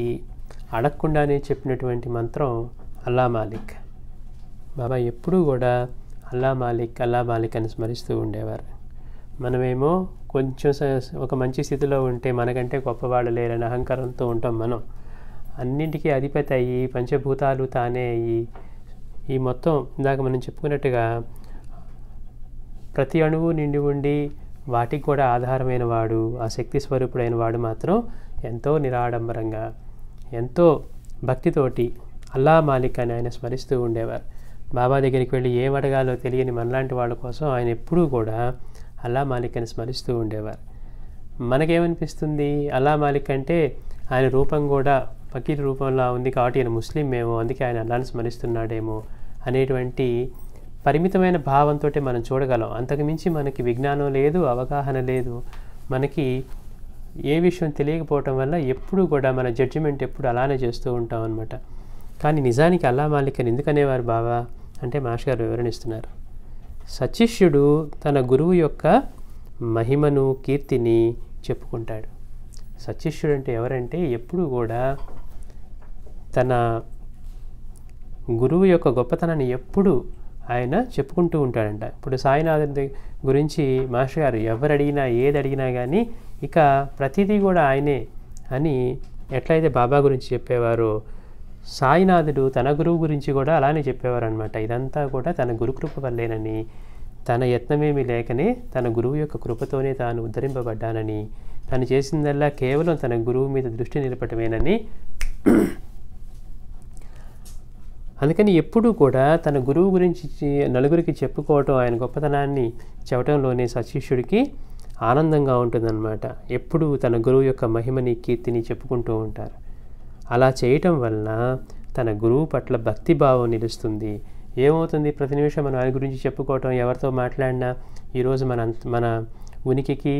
ఈ అడగకుండానే చెప్పినటువంటి మంత్రం అల్లా మాలిక్. బాబా ఎప్పుడూ కూడా అల్లా మాలిక్ అల్లా మాలిక్ అని స్మరిస్తూ ఉండేవారు. మనమేమో కొంచెం ఒక మంచి స్థితిలో ఉంటే మనకంటే గొప్పవాళ్ళు లేరని అహంకారంతో ఉంటాం. మనం అన్నింటికీ అధిపతి అయ్యి పంచభూతాలు తానే అయ్యి ఈ మొత్తం ఇందాక మనం చెప్పుకున్నట్టుగా ప్రతి అణువు నిండి ఉండి వాటికి కూడా ఆధారమైన వాడు, ఆ శక్తి స్వరూపుడైన వాడు మాత్రం ఎంతో నిరాడంబరంగా ఎంతో భక్తితోటి అల్లా మాలిక్ అని ఆయన స్మరిస్తూ ఉండేవారు. బాబా దగ్గరికి వెళ్ళి ఏం అడగాలో తెలియని మనలాంటి వాళ్ళ కోసం ఆయన ఎప్పుడూ కూడా అల్లా మాలిక్ అని స్మరిస్తూ ఉండేవారు. మనకేమనిపిస్తుంది, అల్లా మాలిక్ అంటే ఆయన రూపం కూడా ఫకీర్ రూపంలో ఉంది కాబట్టి ఆయన ముస్లిం ఏమో, అందుకే ఆయన అల్లాని స్మరిస్తున్నాడేమో అనేటువంటి పరిమితమైన భావంతో మనం చూడగలం. అంతకుమించి మనకి విజ్ఞానం లేదు, అవగాహన లేదు. మనకి ఏ విషయం తెలియకపోవటం వల్ల ఎప్పుడు కూడా మన జడ్జిమెంట్ ఎప్పుడు అలానే చేస్తూ ఉంటాం అన్నమాట. కానీ నిజానికి అల్లా మాలిక్ అని ఎందుకనేవారు బాబా అంటే మాస్టర్ గారు వివరణిస్తున్నారు. సచిష్యుడు తన గురువు యొక్క మహిమను కీర్తిని చెప్పుకుంటాడు. సచిష్యుడు అంటే ఎవరంటే ఎప్పుడు కూడా తన గురువు యొక్క గొప్పతనాన్ని ఎప్పుడు ఆయన చెప్పుకుంటూ ఉంటాడంట. ఇప్పుడు సాయినాథుడి గురించి మాస్టర్ గారు ఎవరు అడిగినా ఏది అడిగినా కానీ ఇక ప్రతిదీ కూడా ఆయనే అని ఎట్లయితే బాబా గురించి చెప్పేవారో సాయినాథుడు తన గురువు గురించి కూడా అలానే చెప్పేవారు అనమాట. ఇదంతా కూడా తన గురుకృప వల్లేనని, తన యత్నమేమి లేకనే తన గురువు యొక్క కృపతోనే తాను ఉద్ధరింపబడ్డానని, తను చేసిందల్లా కేవలం తన గురువు మీద దృష్టి నిలపటమేనని, అందుకని ఎప్పుడూ కూడా తన గురువు గురించి నలుగురికి చెప్పుకోవటం, ఆయన గొప్పతనాన్ని చెప్పడంలోనే సశిష్యుడికి ఆనందంగా ఉంటుందన్నమాట. ఎప్పుడు తన గురువు యొక్క మహిమని కీర్తిని చెప్పుకుంటూ ఉంటారు. అలా చేయటం వలన తన గురువు పట్ల భక్తిభావం నిలుస్తుంది. ఏమవుతుంది, ప్రతి నిమిషం మనం ఆయన గురించి చెప్పుకోవటం, ఎవరితో మాట్లాడినా ఈరోజు మన ఉనికికి,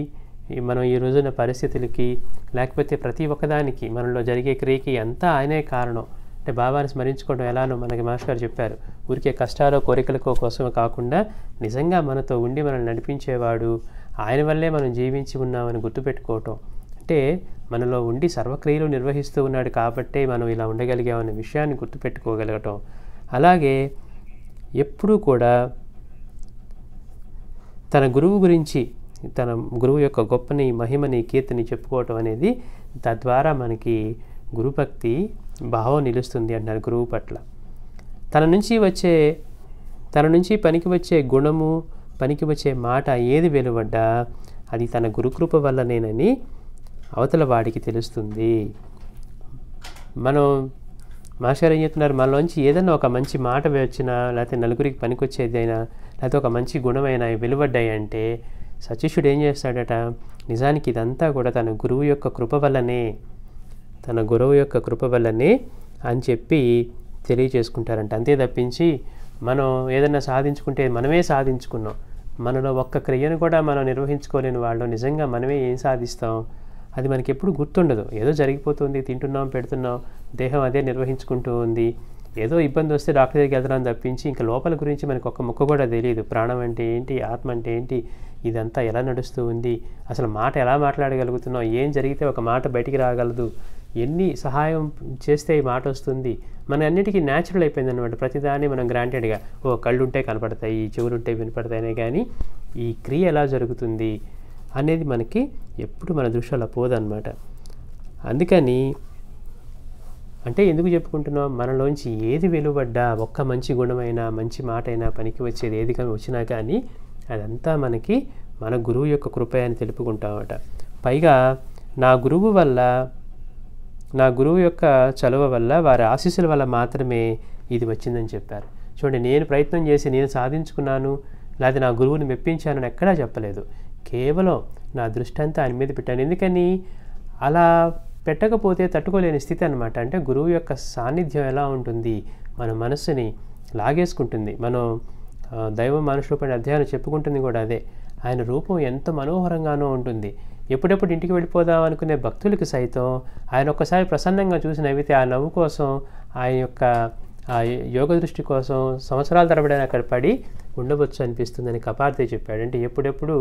మనం ఈ రోజున పరిస్థితులకి, లేకపోతే ప్రతి ఒక్కదానికి మనలో జరిగే క్రియకి అంతా ఆయనే కారణం. అంటే బాబాని స్మరించుకోవడం ఎలానో మనకి మాస్టర్ గారు చెప్పారు. ఊరికే కష్టాలు కోరికలకో కోసమే కాకుండా నిజంగా మనతో ఉండి మనల్ని నడిపించేవాడు, ఆయన వల్లే మనం జీవించి ఉన్నామని గుర్తుపెట్టుకోవటం. అంటే మనలో ఉండి సర్వక్రియలు నిర్వహిస్తూ ఉన్నాడు కాబట్టే మనం ఇలా ఉండగలిగామనే విషయాన్ని గుర్తుపెట్టుకోగలగటం. అలాగే ఎప్పుడూ కూడా తన గురువు గురించి, తన గురువు యొక్క గొప్పని మహిమని కీర్తిని చెప్పుకోవటం అనేది తద్వారా మనకి గురుభక్తి భావం నిలుస్తుంది అంటారు గురువు పట్ల. తన నుంచి పనికి వచ్చే గుణము, పనికి వచ్చే మాట ఏది వెలువడ్డా అది తన గురుకృప వల్లనేనని అవతల వాడికి తెలుస్తుంది. మనం మాస్టర్ ఏం చెప్తున్నారు, మనలోంచి ఏదైనా ఒక మంచి మాట వచ్చినా, లేకపోతే నలుగురికి పనికొచ్చేదైనా, లేకపోతే ఒక మంచి గుణమైనా వెలువడ్డాయి అంటే సచిష్యుడు ఏం చేస్తాడట, నిజానికి ఇదంతా కూడా తన గురువు యొక్క కృప వల్లనే అని చెప్పి తెలియచేసుకుంటారంట. అంతే తప్పించి మనం ఏదైనా సాధించుకుంటే మనమే సాధించుకున్నాం, మనలో ఒక్క క్రియను కూడా మనం నిర్వహించుకోలేని వాళ్ళు నిజంగా మనమే ఏం సాధిస్తాం, అది మనకి ఎప్పుడు గుర్తుండదు. ఏదో జరిగిపోతుంది, తింటున్నాం, పెడుతున్నాం, దేహం అదే నిర్వహించుకుంటూ ఉంది. ఏదో ఇబ్బంది వస్తే డాక్టర్ దగ్గరికి వెళ్తున్నాం తప్పించి ఇంకా లోపల గురించి మనకు ఒక్క ముక్క కూడా తెలియదు. ప్రాణం అంటే ఏంటి, ఆత్మ అంటే ఏంటి, ఇదంతా ఎలా నడుస్తూ ఉంది, అసలు మాట ఎలా మాట్లాడగలుగుతున్నాం, ఏం జరిగితే ఒక మాట బయటికి రాగలదు, ఎన్ని సహాయం చేస్తే ఈ మాట వస్తుంది, మన అన్నిటికీ న్యాచురల్ అయిపోయింది అనమాట. ప్రతిదాన్ని మనం గ్రాంటెడ్గా కళ్ళుంటే కనపడతాయి, చెవులుంటే వినపడతాయనే కానీ ఈ క్రియ ఎలా జరుగుతుంది అనేది మనకి ఎప్పుడు మన దృష్టిలో పోదన్నమాట. అందుకని అంటే ఎందుకు చెప్పుకుంటున్నాం, మనలోంచి ఏది వెలువడ్డా, ఒక్క మంచి గుణమైనా మంచి మాట అయినా పనికి వచ్చేది ఏది కానీ వచ్చినా కానీ అదంతా మనకి మన గురువు యొక్క కృప అని తెలుపుకుంటామట. పైగా నా గురువు యొక్క చలువ వల్ల, వారి ఆశీస్సుల వల్ల మాత్రమే ఇది వచ్చిందని చెప్పారు. చూడండి, నేను ప్రయత్నం చేసి నేను సాధించుకున్నాను, లేదా నా గురువుని మెప్పించానని ఎక్కడా చెప్పలేదు. కేవలం నా దృష్టి అంతా ఆయన మీద పెట్టాను. ఎందుకని అలా పెట్టకపోతే తట్టుకోలేని స్థితి అనమాట. అంటే గురువు యొక్క సాన్నిధ్యం ఎలా ఉంటుంది, మన మనస్సుని లాగేసుకుంటుంది. మనం దైవ మనుషు రూపమైన అధ్యాయం చెప్పుకుంటుంది కూడా అదే. ఆయన రూపం ఎంత మనోహరంగానో ఉంటుంది. ఎప్పుడెప్పుడు ఇంటికి వెళ్ళిపోదాం అనుకునే భక్తులకి సైతం ఆయన ఒక్కసారి ప్రసన్నంగా చూసి నవ్వితే ఆ నవ్వు కోసం, ఆయన యొక్క ఆ యోగ దృష్టి కోసం సంవత్సరాల తరబడి అక్కడ పడి ఉండవచ్చు అనిపిస్తుందని కపార్తే చెప్పాడు. అంటే ఎప్పుడెప్పుడు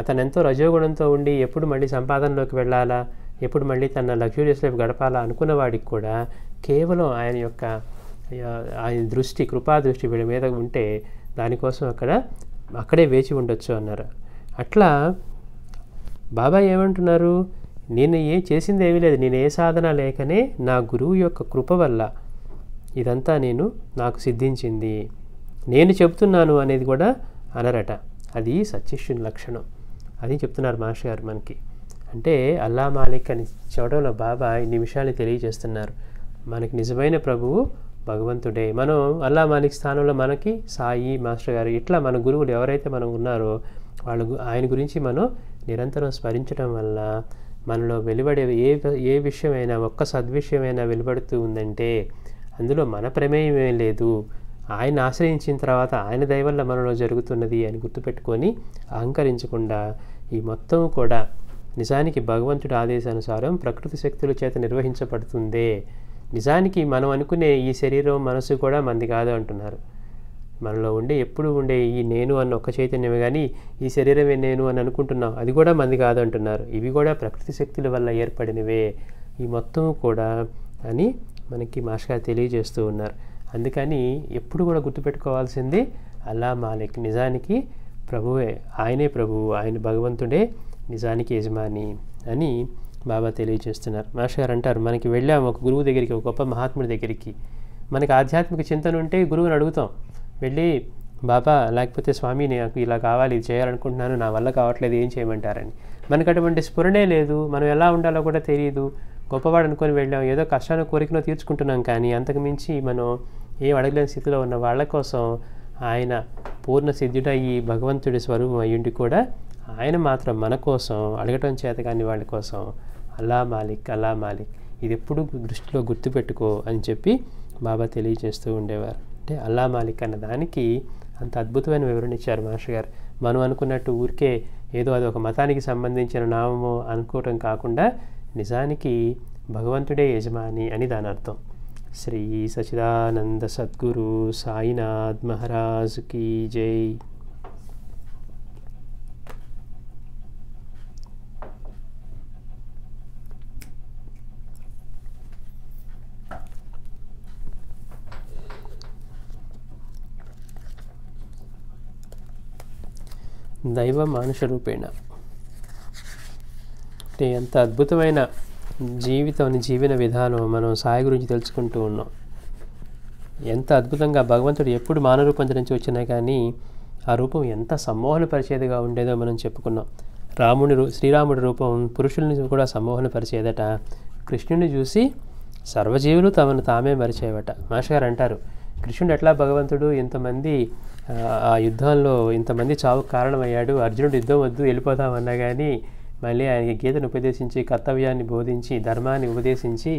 అతను ఎంతో రజోగుణంతో ఉండి ఎప్పుడు మళ్ళీ సంపాదనలోకి వెళ్ళాలా, ఎప్పుడు మళ్ళీ తన లగ్జూరియస్ లైఫ్ గడపాలా అనుకున్న వాడికి కూడా కేవలం ఆయన దృష్టి, కృపా దృష్టి వీళ్ళ మీద ఉంటే దానికోసం అక్కడే వేచి ఉండొచ్చు అన్నారు. అట్లా బాబా ఏమంటున్నారు, నేను చేసింది ఏమీ లేదు, నేను ఏ సాధన లేకనే నా గురువు యొక్క కృప వల్ల ఇదంతా నాకు సిద్ధించింది, నేను చెప్తున్నాను అనేది కూడా అనరట. అది సత్యశిష్యుని లక్షణం. అది చెప్తున్నారు మాస్టర్ గారు మనకి. అంటే అల్లా మాలిక్ అని చెప్పడంలో బాబా ఇన్ని విషయాలు తెలియజేస్తున్నారు. మనకి నిజమైన ప్రభువు భగవంతుడే. మనం అల్లా మాలిక్ స్థానంలో మనకి సాయి మాస్టర్ గారు ఇట్లా మన గురువులు ఎవరైతే మనం ఉన్నారో ఆయన గురించి మనం నిరంతరం స్మరించడం వల్ల మనలో వెలువడే ఏ విషయమైనా, ఒక్క సద్విషయమైనా వెలువడుతూ ఉందంటే అందులో మన ప్రమేయం ఏం లేదు, ఆయన ఆశ్రయించిన తర్వాత ఆయన దయ వల్ల మనలో జరుగుతున్నది అని గుర్తుపెట్టుకొని అహంకరించకుండా ఈ మొత్తం కూడా నిజానికి భగవంతుడి ఆదేశానుసారం ప్రకృతి శక్తుల చేత నిర్వహించబడుతుందే. నిజానికి మనం అనుకునే ఈ శరీరం, మనసు కూడా మనది కాదు అంటున్నారు. మనలో ఎప్పుడు ఉండే ఈ నేను అన్న ఒక్క చైతన్యమే కానీ ఈ శరీరమే నేను అని అనుకుంటున్నాం, అది కూడా మనది కాదు అంటున్నారు. ఇవి కూడా ప్రకృతి శక్తుల వల్ల ఏర్పడినవే ఈ మొత్తం కూడా అని మనకి మాస్టర్ గారు తెలియజేస్తూ ఉన్నారు. అందుకని ఎప్పుడు కూడా గుర్తుపెట్టుకోవాల్సింది అల్లా మాలిక్ నిజానికి ప్రభువే, ఆయనే ప్రభువు, ఆయన భగవంతుడే నిజానికి యజమాని అని బాబా తెలియజేస్తున్నారు. మాస్టర్ గారు అంటారు, మనకి వెళ్ళాము ఒక గురువు దగ్గరికి, ఒక గొప్ప మహాత్ముడి దగ్గరికి, మనకి ఆధ్యాత్మిక చింతన ఉంటే గురువుని అడుగుతాం, వెళ్ళి బాబా లేకపోతే స్వామి నాకు ఇలా కావాలి, ఇది చేయాలనుకుంటున్నాను, నా వల్ల కావట్లేదు, ఏం చేయమంటారని. మనకు అటువంటి స్ఫురణే లేదు, మనం ఎలా ఉండాలో కూడా తెలియదు. గొప్పవాడు అనుకొని వెళ్ళాం, ఏదో కష్టాన్ని కోరికలో తీర్చుకుంటున్నాం, కానీ అంతకుమించి మనం ఏం అడగలేని స్థితిలో ఉన్న వాళ్ళ కోసం ఆయన పూర్ణ సిద్ధుడయ్యి భగవంతుడి స్వరూపం అయ్యుండి కూడా ఆయన మాత్రం మన కోసం అడగటం చేత కాని వాళ్ళ కోసం అల్లా మాలిక్, అల్లా మాలిక్, ఇది ఎప్పుడు దృష్టిలో గుర్తుపెట్టుకో అని చెప్పి బాబా తెలియజేస్తూ ఉండేవారు. అంటే అల్లా మాలిక్ అన్న దానికి అంత అద్భుతమైన వివరణ ఇచ్చారు మాస్టర్ గారు. మనం అనుకున్నట్టు ఊరికే ఏదో అది ఒక మతానికి సంబంధించిన నామము అనుకోవటం కాకుండా నిజానికి భగవంతుడే యజమాని అని దాని అర్థం. శ్రీ సచిదానంద సద్గురు సాయినాథ్ మహారాజ్ కీ జై. దైవ మానుష రూపేణ అంటే ఎంత అద్భుతమైన జీవన విధానం మనం సాయి గురించి తెలుసుకుంటూ ఉన్నాం. ఎంత అద్భుతంగా భగవంతుడు ఎప్పుడు మానవ రూపం నుంచి వచ్చినా కానీ ఆ రూపం ఎంత సమ్మోహనపరిచేదిగా ఉండేదో మనం చెప్పుకున్నాం. శ్రీరాముడి రూపం పురుషుల్ని కూడా సమ్మోహనపరిచేదట. కృష్ణుని చూసి సర్వజీవులు తమను తామే మరిచేవట. మాస్టర్ గారు అంటారు, కృష్ణుడు ఎట్లా భగవంతుడు ఇంతమంది ఆ యుద్ధంలో ఇంతమంది చావుకు కారణమయ్యాడు, అర్జునుడు యుద్ధం వద్దు వెళ్ళిపోతామన్నా కానీ మళ్ళీ ఆయనకి గీతను ఉపదేశించి కర్తవ్యాన్ని బోధించి ధర్మాన్ని ఉపదేశించి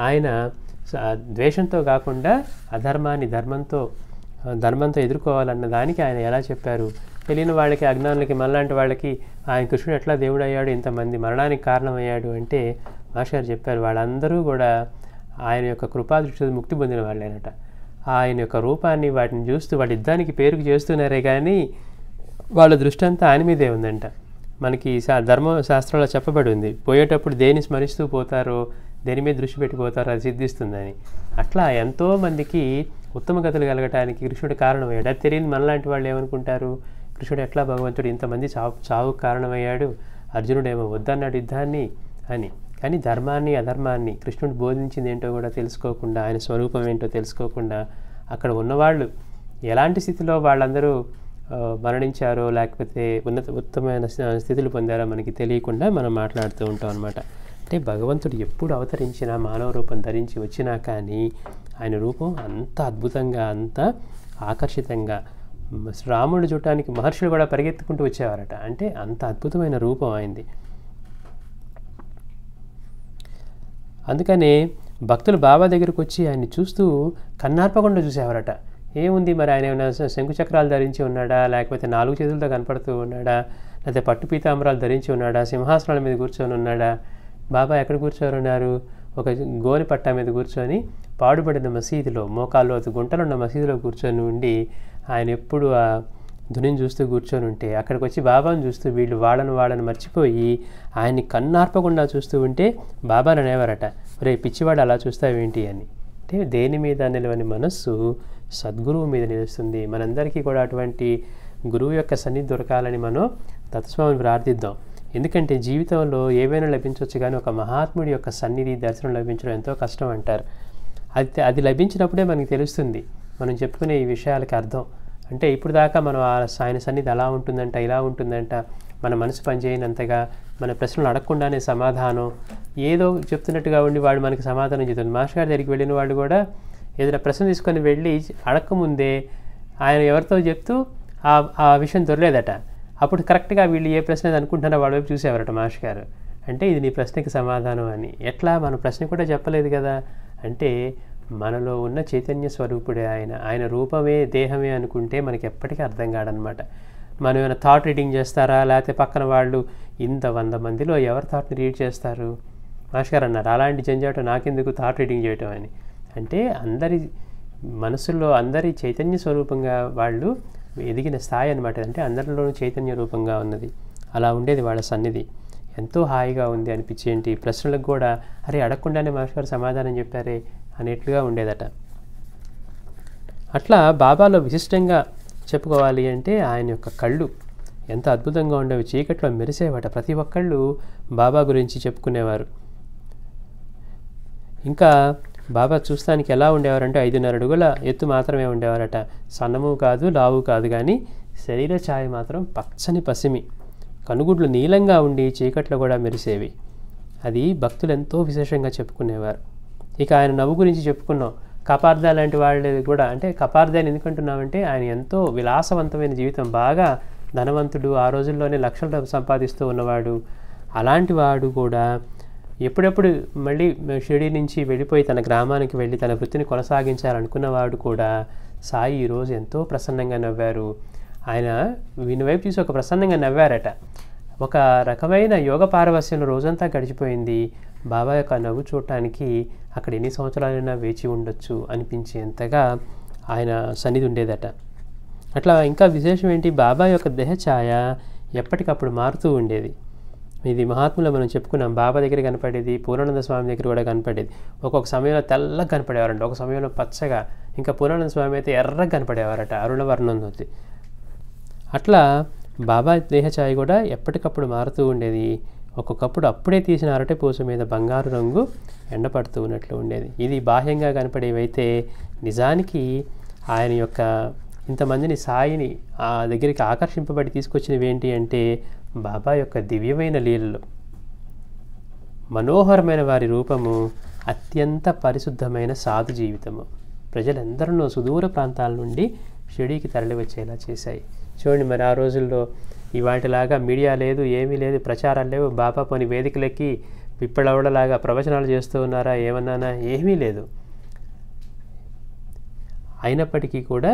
ఆయన ద్వేషంతో కాకుండా అధర్మాన్ని ధర్మంతో ఎదుర్కోవాలన్న దానికి ఆయన ఎలా చెప్పారు. తెలియని వాళ్ళకి, అజ్ఞానులకి, మనలాంటి వాళ్ళకి ఆయన కృష్ణుడు ఎట్లా దేవుడు అయ్యాడు, ఇంతమంది మరణానికి కారణమయ్యాడు అంటే మాస్టర్ గారు చెప్పారు, వాళ్ళందరూ కూడా ఆయన యొక్క కృపాదృష్టి ముక్తి పొందిన వాళ్ళేనట. ఆయన యొక్క రూపాన్ని వాటిని చూస్తూ వాటి యుద్ధానికి పేరుకు చేస్తున్నారే కానీ వాళ్ళ దృష్టి అంతా ఆయన మీదే ఉందంట. మనకి ధర్మశాస్త్రంలో చెప్పబడి ఉంది, పోయేటప్పుడు దేన్ని స్మరిస్తూ పోతారో, దేని మీద దృష్టి పెట్టిపోతారో అది సిద్ధిస్తుందని. అట్లా ఎంతోమందికి ఉత్తమ గతులు కలగటానికి కృష్ణుడు కారణమయ్యాడు. అది తెలియని మనలాంటి వాళ్ళు ఏమనుకుంటారు, కృష్ణుడు ఎట్లా భగవంతుడు ఇంతమంది చావుకు కారణమయ్యాడు, అర్జునుడేమో వద్దన్నాడు యుద్ధాన్ని అని. కానీ ధర్మాన్ని అధర్మాన్ని కృష్ణుడు బోధించింది ఏంటో కూడా తెలుసుకోకుండా, ఆయన స్వరూపం ఏంటో తెలుసుకోకుండా అక్కడ ఉన్నవాళ్ళు ఎలాంటి స్థితిలో వాళ్ళందరూ మరణించారో లేకపోతే ఉత్తమమైన స్థితులు పొందారో మనకి తెలియకుండా మనం మాట్లాడుతూ ఉంటాం అన్నమాట. అంటే భగవంతుడు ఎప్పుడు అవతరించినా, మానవ రూపం ధరించి వచ్చినా కానీ ఆయన రూపం అంత అద్భుతంగా, అంత ఆకర్షితంగా, రాముడు చూడటానికి మహర్షులు కూడా పరిగెత్తుకుంటూ వచ్చేవారట. అంటే అంత అద్భుతమైన రూపం ఆయనది. అందుకనే భక్తులు బాబా దగ్గరకు వచ్చి ఆయన్ని చూస్తూ కన్నార్పకుండా చూసేవారట. ఏముంది మరి ఆయన ఏమైనా శంకుచక్రాలు ధరించి ఉన్నాడా, లేకపోతే 4 చేతులతో కనపడుతూ ఉన్నాడా, లేకపోతే పట్టు పీతాంబరాలు ధరించి ఉన్నాడా, సింహాసనాల మీద కూర్చొని ఉన్నాడా? బాబా ఎక్కడ కూర్చొని ఉన్నారు? ఒక గోని పట్టా మీద కూర్చొని పాడుబడిన మసీదులో, మోకాల్లో గుంటలున్న మసీదులో కూర్చొని ఉండి ఆయన ఎప్పుడు ధునిని చూస్తూ కూర్చొని ఉంటే అక్కడికి వచ్చి బాబాను చూస్తూ వీళ్ళు వాళ్ళని మర్చిపోయి ఆయన్ని కన్నార్పకుండా చూస్తూ ఉంటే బాబాను అనేవారట, రే పిచ్చివాడు అలా చూస్తావేంటి అని. అంటే దేని మీద నిలవని మనస్సు సద్గురువు మీద నిలుస్తుంది. మనందరికీ కూడా అటువంటి గురువు యొక్క సన్నిధి దొరకాలని మనం తత్స్వామిని ప్రార్థిద్దాం. ఎందుకంటే జీవితంలో ఏవైనా లభించవచ్చు, కానీ ఒక మహాత్ముడి యొక్క సన్నిధి దర్శనం లభించడం ఎంతో కష్టం అంటారు. అది లభించినప్పుడే మనకి తెలుస్తుంది మనం చెప్పుకునే ఈ విషయాలకి అర్థం. అంటే ఇప్పుడు దాకా మనం ఆయన సన్నిధి అలా ఉంటుందంట, ఇలా ఉంటుందంట, మన మనసు పనిచేయనంతగా, మన ప్రశ్నలు అడగకుండానే సమాధానం ఏదో చెప్తున్నట్టుగా ఉండి వాడు మనకి సమాధానం చెప్తుంది. మాస్టర్ గారి దగ్గరికి వెళ్ళిన వాళ్ళు కూడా ఏదైనా ప్రశ్న తీసుకొని వెళ్ళి అడగకముందే ఆయన ఎవరితో చెప్తూ ఆ విషయం దొరలేదట. అప్పుడు కరెక్ట్గా వీళ్ళు ఏ ప్రశ్న అనుకుంటున్నారో వాళ్ళ వైపు చూసేవారట మాస్టర్ గారు. అంటే ఇది నీ ప్రశ్నకి సమాధానం అని. ఎట్లా మన ప్రశ్న కూడా చెప్పలేదు కదా అంటే మనలో ఉన్న చైతన్య స్వరూపుడే ఆయన రూపమే దేహమే అనుకుంటే మనకి ఎప్పటికీ అర్థం కాడనమాట. మనం ఏమైనా థాట్ రీడింగ్ చేస్తారా, లేకపోతే పక్కన వాళ్ళు 100 మందిలో ఎవరు థాట్ని రీడ్ చేస్తారు? మాస్టర్ గారు అన్నారు, అలాంటి జంజాటం నాకెందుకు థాట్ రీడింగ్ చేయటం అని. అంటే అందరి మనసుల్లో అందరి చైతన్య స్వరూపంగా వాళ్ళు ఎదిగిన స్థాయి అనమాట. అంటే అందరిలోనూ చైతన్య రూపంగా ఉన్నది. అలా ఉండేది వాళ్ళ సన్నిధి. ఎంతో హాయిగా ఉంది అనిపించేంటి. ప్రశ్నలకు కూడా అరే అడగకుండానే మాస్టర్ గారు సమాధానం చెప్పారే అనేట్లుగా ఉండేదట. అట్లా బాబాలో విశిష్టంగా చెప్పుకోవాలి అంటే ఆయన యొక్క కళ్ళు ఎంత అద్భుతంగా ఉండేవి, చీకట్లో మెరిసేవాట. ప్రతి ఒక్కళ్ళు బాబా గురించి చెప్పుకునేవారు. ఇంకా బాబా చూస్తానికి ఎలా ఉండేవారంటే 5.5 అడుగుల ఎత్తు మాత్రమే ఉండేవారట. సన్నము కాదు, లావు కాదు, కానీ శరీర ఛాయ మాత్రం పచ్చని పసిమి, కనుగుడ్లు నీలంగా ఉండి చీకట్లో కూడా మెరిసేవి. అది భక్తులు ఎంతో విశేషంగా చెప్పుకునేవారు. ఇక ఆయన నవ్వు గురించి చెప్పుకున్నాం. కపార్దా లాంటి వాళ్ళు కూడా, అంటే కపార్దాని ఎందుకంటున్నామంటే ఆయన ఎంతో విలాసవంతమైన జీవితం, బాగా ధనవంతుడు, ఆ రోజుల్లోనే లక్షల సంపాదిస్తూ ఉన్నవాడు. అలాంటి వాడు కూడా ఎప్పుడెప్పుడు మళ్ళీ షిరిడీ నుంచి వెళ్ళిపోయి తన గ్రామానికి వెళ్ళి తన వృత్తిని కొనసాగించాలనుకున్నవాడు కూడా సాయి ఈరోజు ఎంతో ప్రసన్నంగా నవ్వారు. ఆయన వీని వైపు చూసి ఒక ప్రసన్నంగా నవ్వారట. ఒక రకమైన యోగ పారవస్యంలో రోజంతా గడిచిపోయింది. బాబా యొక్క నవ్వు చూడటానికి అక్కడ ఎన్ని సంవత్సరాలైనా వేచి ఉండొచ్చు అనిపించేంతగా ఆయన సన్నిధి ఉండేదట. అట్లా ఇంకా విశేషం ఏంటి, బాబా యొక్క దేహ ఛాయ ఎప్పటికప్పుడు మారుతూ ఉండేది. ఇది మహాత్ములో మనం చెప్పుకున్నాం. బాబా దగ్గర కనపడేది, పూర్ణానంద స్వామి దగ్గర కూడా కనపడేది. ఒక్కొక్క సమయంలో తెల్లగా కనపడేవారంట, ఒక సమయంలో పచ్చగా, ఇంకా పూర్ణానంద స్వామి అయితే ఎర్రగా కనపడేవారట, అరుణవర్ణంతో. అట్లా బాబా దేహ ఛాయ కూడా ఎప్పటికప్పుడు మారుతూ ఉండేది. ఒక్కొక్కప్పుడు అప్పుడే తీసిన అరటి పూస మీద బంగారు రంగు ఎండపడుతూ ఉన్నట్లు ఉండేది. ఇది బాహ్యంగా కనపడేవైతే నిజానికి ఆయన యొక్క ఇంతమందిని సాయిని ఆ దగ్గరికి ఆకర్షింపబడి తీసుకొచ్చినవి ఏంటి అంటే బాబా యొక్క దివ్యమైన లీలలు, మనోహరమైన వారి రూపము, అత్యంత పరిశుద్ధమైన సాధు జీవితము ప్రజలందరూ సుదూర ప్రాంతాల నుండి షిరిడీకి తరలి వచ్చేలా చేశాయి. చూడండి, మరి ఆ రోజుల్లో ఇవాటిలాగా మీడియా లేదు, ఏమీ లేదు, ప్రచారాలు లేవు. బాబా పోని వేదికలెక్కి పిప్పళవడలాగా ప్రవచనాలు చేస్తూ ఉన్నారా, ఏమన్నానా, ఏమీ లేదు. అయినప్పటికీ కూడా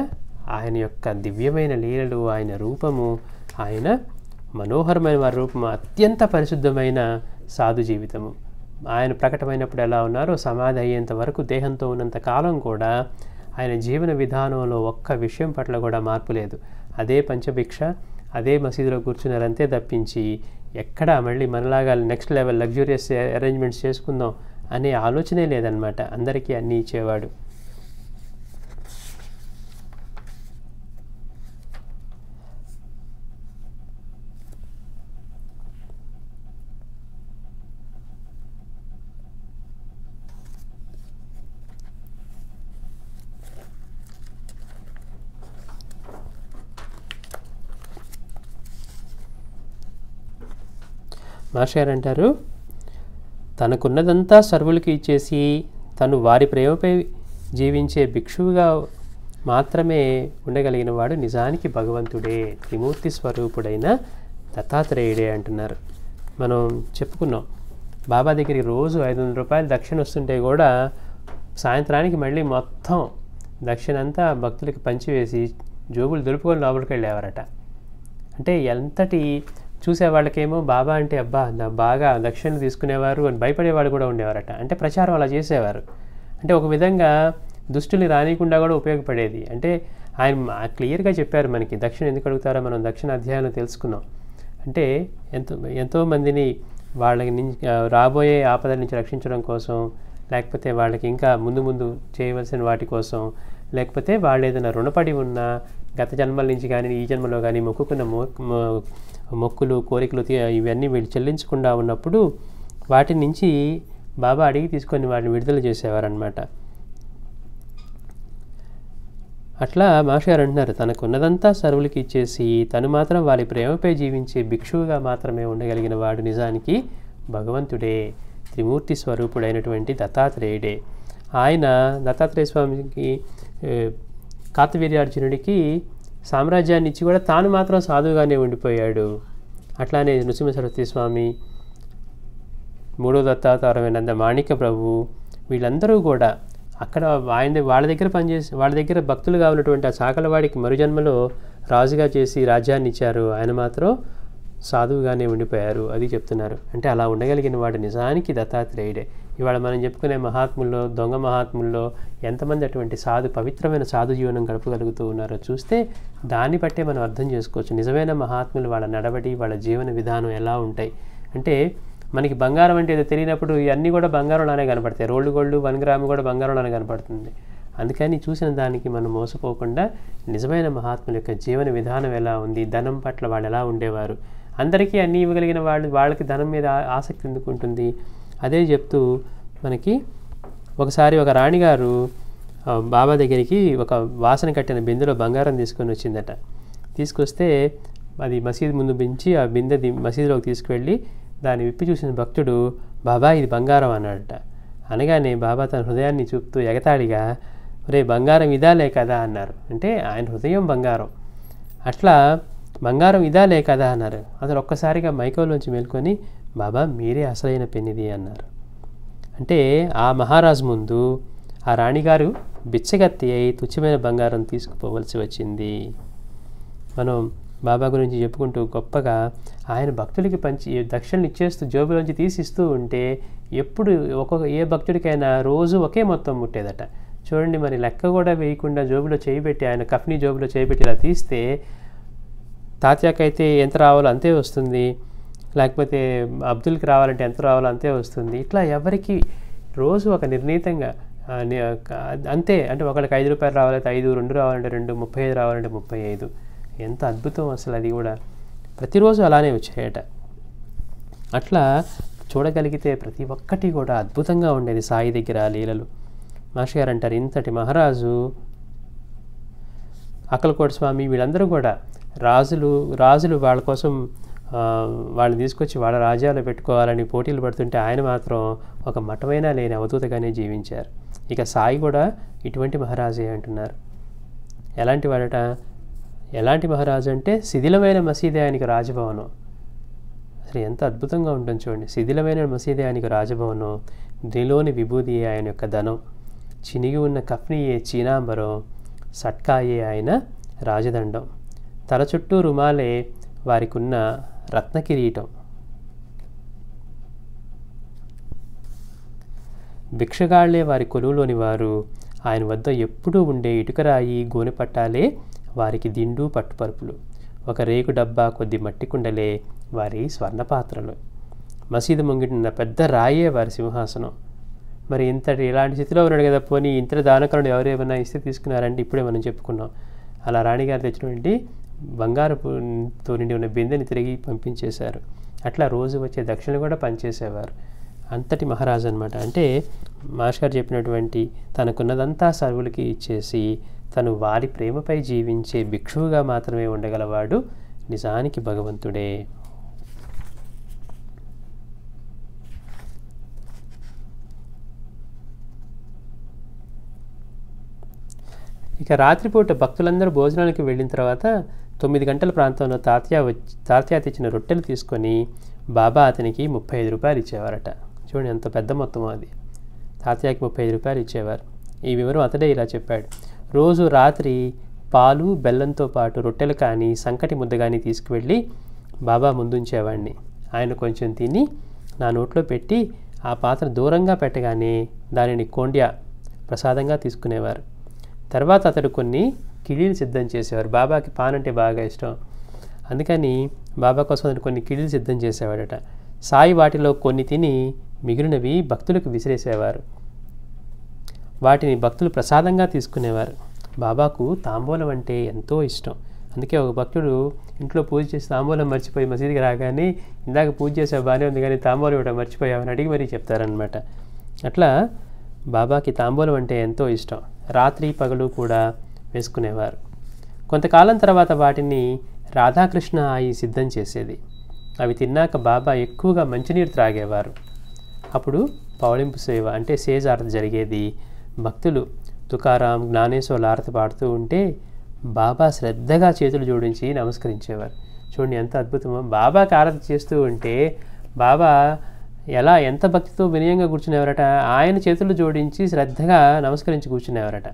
ఆయన యొక్క దివ్యమైన లీలలు, ఆయన రూపము, ఆయన మనోహరమైన వారి రూపము, అత్యంత పరిశుద్ధమైన సాధు జీవితము. ఆయన ప్రకటమైనప్పుడు ఎలా ఉన్నారో సమాధి అయ్యేంత వరకు దేహంతో ఉన్నంత కాలం కూడా ఆయన జీవన విధానంలో ఒక్క విషయం పట్ల కూడా మార్పు లేదు. అదే పంచభిక్ష, అదే మసీదులో కూర్చున్నారంతే తప్పించి ఎక్కడా మళ్ళీ మనలాగా నెక్స్ట్ లెవెల్ లగ్జూరియస్ అరేంజ్మెంట్స్ చేసుకుందాం అనే ఆలోచనే లేదనమాట. అందరికీ అన్నీ ఇచ్చేవాడు. మాస్టర్ గారు అంటారు, తనకున్నదంతా సర్వులకి ఇచ్చేసి తను వారి ప్రేమపై జీవించే భిక్షువుగా మాత్రమే ఉండగలిగిన వాడు నిజానికి భగవంతుడే, త్రిమూర్తి స్వరూపుడైన దత్తాత్రేయుడే అంటున్నారు. మనం చెప్పుకున్నాం, బాబా దగ్గరికి రోజు 500 రూపాయలు దక్షిణ వస్తుంటే కూడా సాయంత్రానికి మళ్ళీ మొత్తం దక్షిణ అంతా భక్తులకి పంచివేసి జోబులు దులుపుకొని లోపలికి వెళ్ళేవారట. అంటే ఎంతటి చూసేవాళ్ళకేమో బాబా అంటే అబ్బా నా బాగా దక్షిణలు తీసుకునేవారు అని భయపడేవాళ్ళు కూడా ఉండేవారట. అంటే ప్రచారం అలా చేసేవారు. అంటే ఒక విధంగా దుష్టుల్ని రానియకుండా కూడా ఉపయోగపడేది. అంటే ఆయన క్లియర్గా చెప్పారు మనకి. దక్షిణ ఎందుకు అడుగుతారో మనం దక్షిణ అధ్యాయంలో తెలుసుకున్నాం. అంటే ఎంతోమందిని వాళ్ళకి రాబోయే ఆపదల నుంచి రక్షించడం కోసం, లేకపోతే వాళ్ళకి ఇంకా ముందు ముందు చేయవలసిన వాటి కోసం, లేకపోతే వాళ్ళు ఏదైనా రుణపడి ఉన్న గత జన్మల నుంచి కానీ ఈ జన్మలో కానీ మొక్కుకున్న మొక్కులు కోరికలు ఇవన్నీ వీళ్ళు చెల్లించకుండా ఉన్నప్పుడు వాటి నుంచి బాబా అడిగి తీసుకొని వాటిని విడుదల చేసేవారనమాట. అట్లా మాస్టర్ అంటున్నారు, తనకున్నదంతా సర్వులకి ఇచ్చేసి తను మాత్రం వారి ప్రేమపై జీవించే భిక్షువుగా మాత్రమే ఉండగలిగిన వాడు నిజానికి భగవంతుడే, త్రిమూర్తి స్వరూపుడైనటువంటి దత్తాత్రేయుడే. ఆయన దత్తాత్రేయ స్వామికి కార్తవీర్యార్జునుడికి సామ్రాజ్యాన్ని ఇచ్చి కూడా తాను మాత్రం సాధువుగానే ఉండిపోయాడు. అట్లానే నృసింహ సరస్వతి స్వామి, మూడో దత్తావతారమైన మాణిక్య ప్రభువు, వీళ్ళందరూ కూడా అక్కడ వాళ్ళ దగ్గర భక్తులుగా ఉన్నటువంటి ఆ సాకలవాడికి మరుజన్మలో రాజుగా చేసి రాజ్యాన్ని ఇచ్చారు. ఆయన మాత్రం సాధువుగానే ఉండిపోయారు. అది చెప్తున్నారు. అంటే అలా ఉండగలిగిన వాడు నిజానికి దత్తాత్రేయుడే. ఇవాళ మనం చెప్పుకునే మహాత్ముల్లో, దొంగ మహాత్ముల్లో ఎంతమంది అటువంటి పవిత్రమైన సాధు జీవనం గడపగలుగుతూ ఉన్నారో చూస్తే దాన్ని బట్టే మనం అర్థం చేసుకోవచ్చు నిజమైన మహాత్ములు వాళ్ళ నడవడి, వాళ్ళ జీవన విధానం ఎలా ఉంటాయి. అంటే మనకి బంగారం అంటే ఏదో తెలియనప్పుడు ఇవన్నీ కూడా బంగారంలోనే కనపడతాయి. రోల్డ్ గోల్డ్ 1 గ్రాము కూడా బంగారంలోనే కనపడుతుంది. అందుకని చూసిన దానికి మనం మోసపోకుండా నిజమైన మహాత్ముల యొక్క జీవన విధానం ఎలా ఉంది, ధనం పట్ల వాళ్ళు ఎలా ఉండేవారు, అందరికీ అన్నీ ఇవ్వగలిగిన వాళ్ళకి ధనం మీద ఆసక్తి ఎందుకు ఉంటుంది, అదే చెప్తూ మనకి ఒకసారి ఒక రాణిగారు బాబా దగ్గరికి ఒక వాసన కట్టిన బిందెలో బంగారం తీసుకొని వచ్చిందట. తీసుకొస్తే అది మసీదు ముందు పెంచి ఆ బిందె మసీదులోకి తీసుకువెళ్ళి దాన్ని విప్పి చూసిన భక్తుడు, బాబా ఇది బంగారం అన్నాడట. అనగానే బాబా తన హృదయాన్ని చూపుతూ ఎగతాళిగా, రే బంగారం ఇదాలే కదా అన్నారు. అంటే ఆయన హృదయం బంగారం. అట్లా బంగారం ఇదాలే కదా అన్నారు. అతను ఒక్కసారిగా మైకంలోంచి మేల్కొని, బాబా మీరే అసలైన పెన్నిది అన్నారు. అంటే ఆ మహారాజు ముందు ఆ రాణిగారు బిచ్చగత్తి అయి తుచ్చమైన బంగారం తీసుకుపోవలసి వచ్చింది. మనం బాబా గురించి చెప్పుకుంటూ గొప్పగా ఆయన భక్తులకి దక్షిణలు ఇచ్చేస్తూ జోబులోంచి తీసిస్తూ ఉంటే ఎప్పుడు ఏ భక్తుడికైనా రోజు ఒకే మొత్తం ముట్టేదట. చూడండి, మరి లెక్క కూడా వేయకుండా జోబులో చేయబెట్టి, ఆయన కఫ్నీ జోబులో చేయబెట్టి ఇలా తీస్తే తాత్యాకైతే ఎంత రావాలో అంతే వస్తుంది, లేకపోతే అబ్దుల్కి రావాలంటే ఎంత రావాలో అంతే వస్తుంది. ఇట్లా ఎవరికి రోజు ఒక నిర్ణీతంగా అంతే. అంటే ఒకళ్ళకి 5 రూపాయలు రావాలంటే 5, 2 రావాలంటే 2, 35 రావాలంటే 35. ఎంత అద్భుతం అసలు. అది కూడా ప్రతిరోజు అలానే వచ్చాయట. అట్లా చూడగలిగితే ప్రతి ఒక్కటి కూడా అద్భుతంగా ఉండేది సాయి దగ్గర లీలలు. మాస్టర్ గారు అంటారు, ఇంతటి మహారాజు అక్కలకోట స్వామి వీళ్ళందరూ కూడా రాజులు వాళ్ళ కోసం వాళ్ళని తీసుకొచ్చి వాళ్ళ రాజ్యాలు పెట్టుకోవాలని పోటీలు పడుతుంటే ఆయన మాత్రం ఒక మఠమైనా లేని అవధూతగానే జీవించారు. ఇక సాయి కూడా ఇటువంటి మహారాజే అంటున్నారు. ఎలాంటి మహారాజు అంటే శిథిలమైన మసీదే ఆయనకి రాజభవనం. అసలు ఎంత అద్భుతంగా ఉంటుంది చూడండి. శిథిలమైన మసీదే ఆయనకి రాజభవనం, దీనిలోని విభూది ఆయన యొక్క ధనం, చినిగి ఉన్న కఫ్నీయే చీనాంబరం, సట్కాయే ఆయన రాజదండం, తల చుట్టూ రుమాలే వారికి ఉన్న రత్న కిరీటం, భిక్షగాళ్లే వారి కొలువులోని వారు, ఆయన వద్ద ఎప్పుడూ ఉండే ఇటుకరాయి గోనెపట్టాలే వారికి దిండు పట్టుపరుపులు, ఒక రేకు డబ్బా కొద్ది మట్టి కుండలే వారి స్వర్ణపాత్రలు, మసీదు ముంగిటిన పెద్ద రాయే వారి సింహాసనం. మరి ఇలాంటి స్థితిలో ఉన్నాడు కదా, పోనీ ఇంతటి దానకరుడు ఎవరేమైనా ఇస్తే తీసుకున్నారంటే ఇప్పుడే మనం చెప్పుకున్నాం. అలా రాణిగారు తెచ్చినటువంటి బంగారపుతో నిండి ఉన్న బిందెని తిరిగి పంపించేశారు. అట్లా రోజు వచ్చే దక్షిణ కూడా పనిచేసేవారు. అంతటి మహారాజు అనమాట. అంటే మాస్టర్ గారు చెప్పినటువంటి తనకున్నదంతా సర్వులకి ఇచ్చేసి తను వారి ప్రేమపై జీవించే భిక్షువుగా మాత్రమే ఉండగలవాడు నిజానికి భగవంతుడే. ఇక రాత్రిపూట భక్తులందరూ భోజనానికి వెళ్ళిన తర్వాత 9 గంటల ప్రాంతంలో తాత్యా తెచ్చిన రొట్టెలు తీసుకొని బాబా అతనికి 35 రూపాయలు ఇచ్చేవారట. చూడండి ఎంత పెద్ద మొత్తం అది. తాత్యాకి 35 రూపాయలు ఇచ్చేవారు. ఈ వివరం అతడే ఇలా చెప్పాడు. రోజు రాత్రి పాలు బెల్లంతో పాటు రొట్టెలు కానీ సంకటి ముద్ద కానీ తీసుకువెళ్ళి బాబా ముందుంచేవాడిని. ఆయన కొంచెం తిని నా నోట్లో పెట్టి ఆ పాత్ర దూరంగా పెట్టగానే దానిని కోండ్యా ప్రసాదంగా తీసుకునేవారు. తర్వాత అతడు కొన్ని కిళీలు సిద్ధం చేసేవారు. బాబాకి పాన్ అంటే బాగా ఇష్టం, అందుకని బాబా కోసం కొన్ని కిళీలు సిద్ధం చేసేవాడట. సాయి వాటిలో కొన్ని తిని మిగిలినవి భక్తులకు విసిరేసేవారు. వాటిని భక్తులు ప్రసాదంగా తీసుకునేవారు. బాబాకు తాంబూలం అంటే ఎంతో ఇష్టం. అందుకే ఒక భక్తుడు ఇంట్లో పూజ చేసి తాంబూలం మర్చిపోయి మసీదుకి రాగానే, ఇందాక పూజ చేసావు బాగానే ఉంది కానీ తాంబూలం ఇవ్వడం మర్చిపోయావని అడిగి మరీ చెప్తారనమాట. అట్లా బాబాకి తాంబూలం అంటే ఎంతో ఇష్టం. రాత్రి పగలు కూడా వేసుకునేవారు. కొంతకాలం తర్వాత వాటిని రాధాకృష్ణ ఆయి సిద్ధం చేసేది. అవి తిన్నాక బాబా ఎక్కువగా మంచినీరు త్రాగేవారు. అప్పుడు పౌళింపు సేవ అంటే సేజ్ ఆరతి జరిగేది. భక్తులు తుకారాం, జ్ఞానేశ్వర్ల ఆరతి పాడుతూ ఉంటే బాబా శ్రద్ధగా చేతులు జోడించి నమస్కరించేవారు. చూడండి ఎంత అద్భుతమో. బాబాకి ఆరతి చేస్తూ ఉంటే బాబా ఎంత భక్తితో వినయంగా కూర్చునేవారట. ఆయన చేతులు జోడించి శ్రద్ధగా నమస్కరించి కూర్చునేవారట.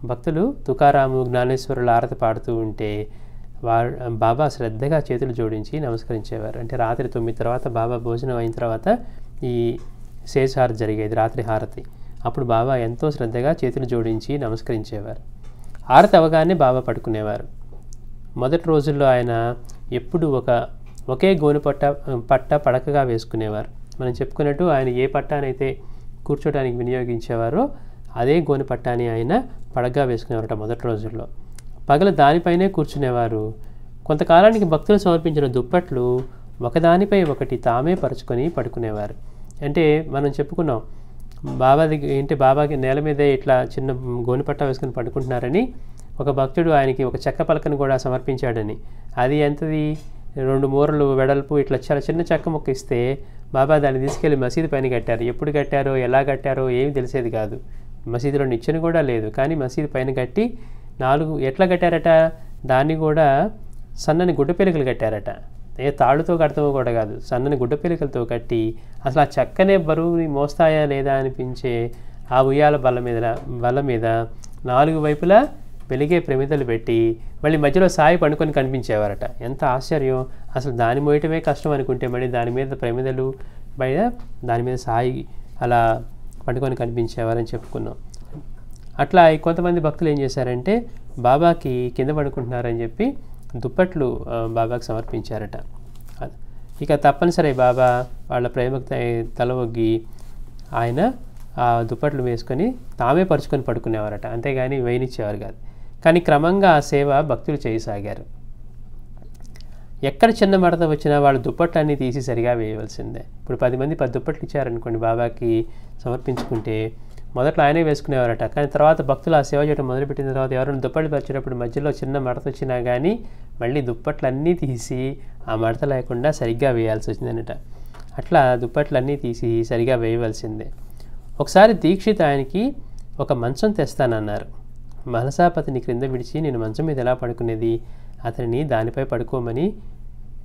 భక్తులు తుకారాము, జ్ఞానేశ్వరుల ఆరతి పాడుతూ ఉంటే బాబా శ్రద్ధగా చేతులు జోడించి నమస్కరించేవారు. అంటే రాత్రి 9 తర్వాత బాబా భోజనం అయిన తర్వాత ఈ శేష హారతి జరిగేది, రాత్రి హారతి. అప్పుడు బాబా ఎంతో శ్రద్ధగా చేతులు జోడించి నమస్కరించేవారు. హారతి అవగానే బాబా పడుకునేవారు. మొదటి రోజుల్లో ఆయన ఎప్పుడు ఒకే గోను పట్ట పడకగా వేసుకునేవారు. మనం చెప్పుకున్నట్టు ఆయన ఏ పట్టానైతే కూర్చోడానికి వినియోగించేవారో అదే గోను పట్టాని ఆయన పడకగా వేసుకునేవారట మొదటి రోజుల్లో. పగలు దానిపైనే కూర్చునేవారు. కొంతకాలానికి భక్తులు సమర్పించిన దుప్పట్లు ఒకదానిపై ఒకటి తామే పరుచుకొని పడుకునేవారు. అంటే మనం చెప్పుకున్నాం బాబాకి నేల మీదే ఇట్లా చిన్న గోనుపట్ట వేసుకుని పడుకుంటున్నారని. ఒక భక్తుడు ఆయనకి ఒక చెక్క పలకను కూడా సమర్పించాడని. అది ఎంతది 2 మూరలు వెడల్పు ఇట్లా చాలా చిన్న చెక్క ముక్క ఇస్తే బాబా దాన్ని తీసుకెళ్ళి మసీదు పైన కట్టారు. ఎప్పుడు కట్టారో ఎలా కట్టారో ఏమి తెలిసేది కాదు. మసీదులో నిచ్చెన కూడా లేదు, కానీ మసీదు పైన కట్టి 4 ఎట్లా కట్టారట, దాన్ని కూడా సన్నని గుడ్డపెలుకలు కట్టారట. తాళ్ళుతో కడతామో కూడా కాదు, సన్నని గుడ్డపెలుకలతో కట్టి అసలు ఆ చెక్కనే బరువుని మోస్తాయా లేదా అనిపించే ఆ ఉయ్యాల బల్ల మీద 4 వైపులా వెలిగే ప్రమిదలు పెట్టి మళ్ళీ మధ్యలో సాయి పండుకొని కనిపించేవారట. ఎంత ఆశ్చర్యం! అసలు దాన్ని మోయటమే కష్టం అనుకుంటే మళ్ళీ దాని మీద ప్రమిదలు బయట దాని మీద సాయి అలా పండుకొని కనిపించేవారని చెప్పుకున్నాం. అట్లా కొంతమంది భక్తులు ఏం చేశారంటే బాబాకి కింద పడుకుంటున్నారని చెప్పి దుప్పట్లు బాబాకి సమర్పించారట. ఇక తప్పనిసరి బాబా వాళ్ళ ప్రేమకు తల ఒగ్గి ఆయన ఆ దుప్పట్లు వేసుకొని తామే పరుచుకొని పడుకునేవారట. అంతేగాని వేయనిచ్చేవారు కాదు. కానీ క్రమంగా ఆ సేవ భక్తులు చేయసాగారు. ఎక్కడ చిన్న మడత వచ్చినా వాళ్ళు దుప్పట్లన్నీ తీసి సరిగా వేయవలసిందే. ఇప్పుడు 10 మంది 10 దుప్పట్లు ఇచ్చారనుకోండి బాబాకి సమర్పించుకుంటే మొదట్లో ఆయనే వేసుకునేవారట. కానీ తర్వాత భక్తులు ఆ సేవ చేయడం మొదలుపెట్టిన తర్వాత ఎవరైనా దుప్పట్లు పరిచేటప్పుడు మధ్యలో చిన్న మడత వచ్చినా కానీ మళ్ళీ దుప్పట్లన్నీ తీసి ఆ మడత లేకుండా సరిగ్గా వేయాల్సి వచ్చిందనట. అట్లా దుప్పట్లన్నీ తీసి సరిగా వేయవలసిందే. ఒకసారి దీక్షిత్ ఆయనకి ఒక మంచం తెస్తానన్నారు. మహలసాపతిని క్రింద విడిచి నేను మంచం మీద ఎలా పడుకునేది, అతనిని దానిపై పడుకోమని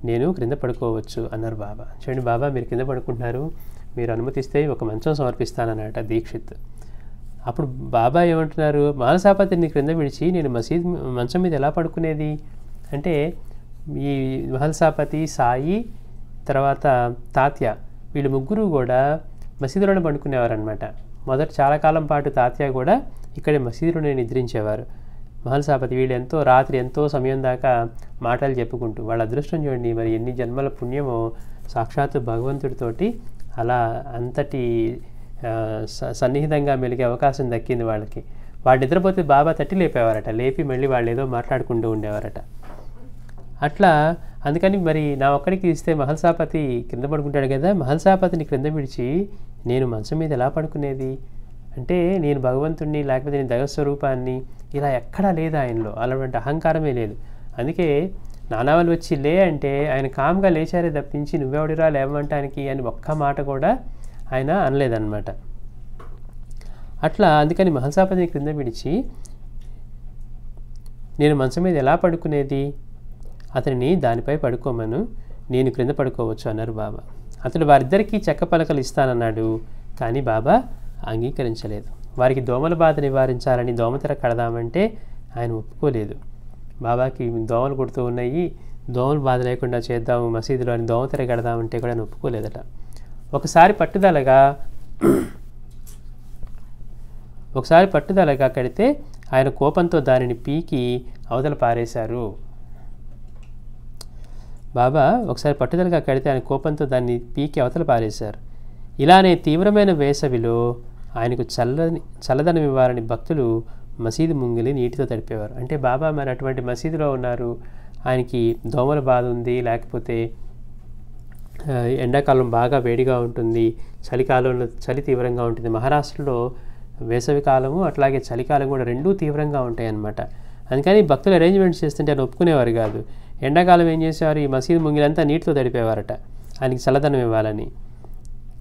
నేను క్రింద పడుకోవచ్చు అన్నారు బాబా. చూడండి, బాబా మీరు కింద పడుకుంటున్నారు, మీరు అనుమతిస్తే ఒక మంచం సమర్పిస్తానన్నట దీక్షిత్. అప్పుడు బాబా ఏమంటున్నారు, మహలసాపతిని క్రింద విడిచి నేను మంచం మీద ఎలా పడుకునేది అంటే, ఈ మహలసాపతి, సాయి, తర్వాత తాత్య వీళ్ళు ముగ్గురు కూడా మసీదులోనే పండుకునేవారనమాట. మొదట చాలా కాలం పాటు తాత్య కూడా ఇక్కడే మసీదులోనే నిద్రించేవారు. మహలసాపతి వీళ్ళు రాత్రి ఎంతో సమయం దాకా మాటలు చెప్పుకుంటూ, వాళ్ళ అదృష్టం చూడండి మరి ఎన్ని జన్మల పుణ్యమో, సాక్షాత్తు భగవంతుడితోటి అలా అంతటి సన్నిహితంగా మెలిగే అవకాశం దక్కింది వాళ్ళకి. వాళ్ళు నిద్రపోతే బాబా తట్టి లేపేవారట, లేపి మళ్ళీ వాళ్ళు ఏదో మాట్లాడుకుంటూ ఉండేవారట. అట్లా అందుకని మరి నా ఒక్కడికి ఇస్తే మహలసాపతి క్రింద పడుకుంటాడు కదా, మహలసాపతిని క్రింద విడిచి నేను మంచం మీద ఎలా పడుకునేది అంటే, నేను భగవంతుడిని లేకపోతే నేను దైవస్వరూపాన్ని ఇలా ఎక్కడా లేదు ఆయనలో, అలాంటి అహంకారమే లేదు. అందుకే నానావాళ్ళు వచ్చి లే అంటే ఆయన కామ్గా లేచారే తప్పించి నువ్వెవడిరా లేవమంటానికి అని ఒక్క మాట కూడా ఆయన అనలేదన్నమాట. అట్లా అందుకని మహలసాపతిని క్రింద విడిచి నేను మంచం మీద ఎలా పడుకునేది, అతనిని దానిపై పడుకోమను, నేను క్రింద పడుకోవచ్చు అన్నారు బాబా. అతడు వారిద్దరికీ చెక్క పలకలు ఇస్తానన్నాడు, కానీ బాబా అంగీకరించలేదు. వారికి దోమల బాధ నివారించాలని దోమతెర కడదామంటే ఆయన ఒప్పుకోలేదు. బాబాకి దోమలు కుడుతూ ఉన్నాయి, దోమలు బాధ లేకుండా చేద్దాము మసీదులో అని దోమతెర కడదామంటే కూడా ఆయన ఒప్పుకోలేదట. ఒకసారి పట్టుదలగా కడితే ఆయన కోపంతో దానిని పీకి అవతల పారేశారు. బాబా ఒకసారి పట్టుదలగా కడితే ఆయన కోపంతో దాన్ని పీకి అవతల పారేశారు. ఇలానే తీవ్రమైన వేసవిలో ఆయనకు చల్లదనం ఇవ్వాలని భక్తులు మసీదు ముంగిలి నీటితో తడిపేవారు. అంటే బాబా మరి అటువంటి మసీదులో ఉన్నారు, ఆయనకి దోమల బాధ ఉంది, లేకపోతే ఎండాకాలం బాగా వేడిగా ఉంటుంది, చలికాలంలో చలి తీవ్రంగా ఉంటుంది. మహారాష్ట్రలో వేసవి కాలము అట్లాగే చలికాలం కూడా రెండూ తీవ్రంగా ఉంటాయి అన్నమాట. అందుకని భక్తులు అరేంజ్మెంట్స్ చేస్తుంటే ఆయన ఒప్పుకునేవారు కాదు. ఎండాకాలం ఏం చేసేవారు, ఈ మసీదు ముంగిలంతా నీటితో తడిపేవారట ఆయనకి చల్లదనం ఇవ్వాలని.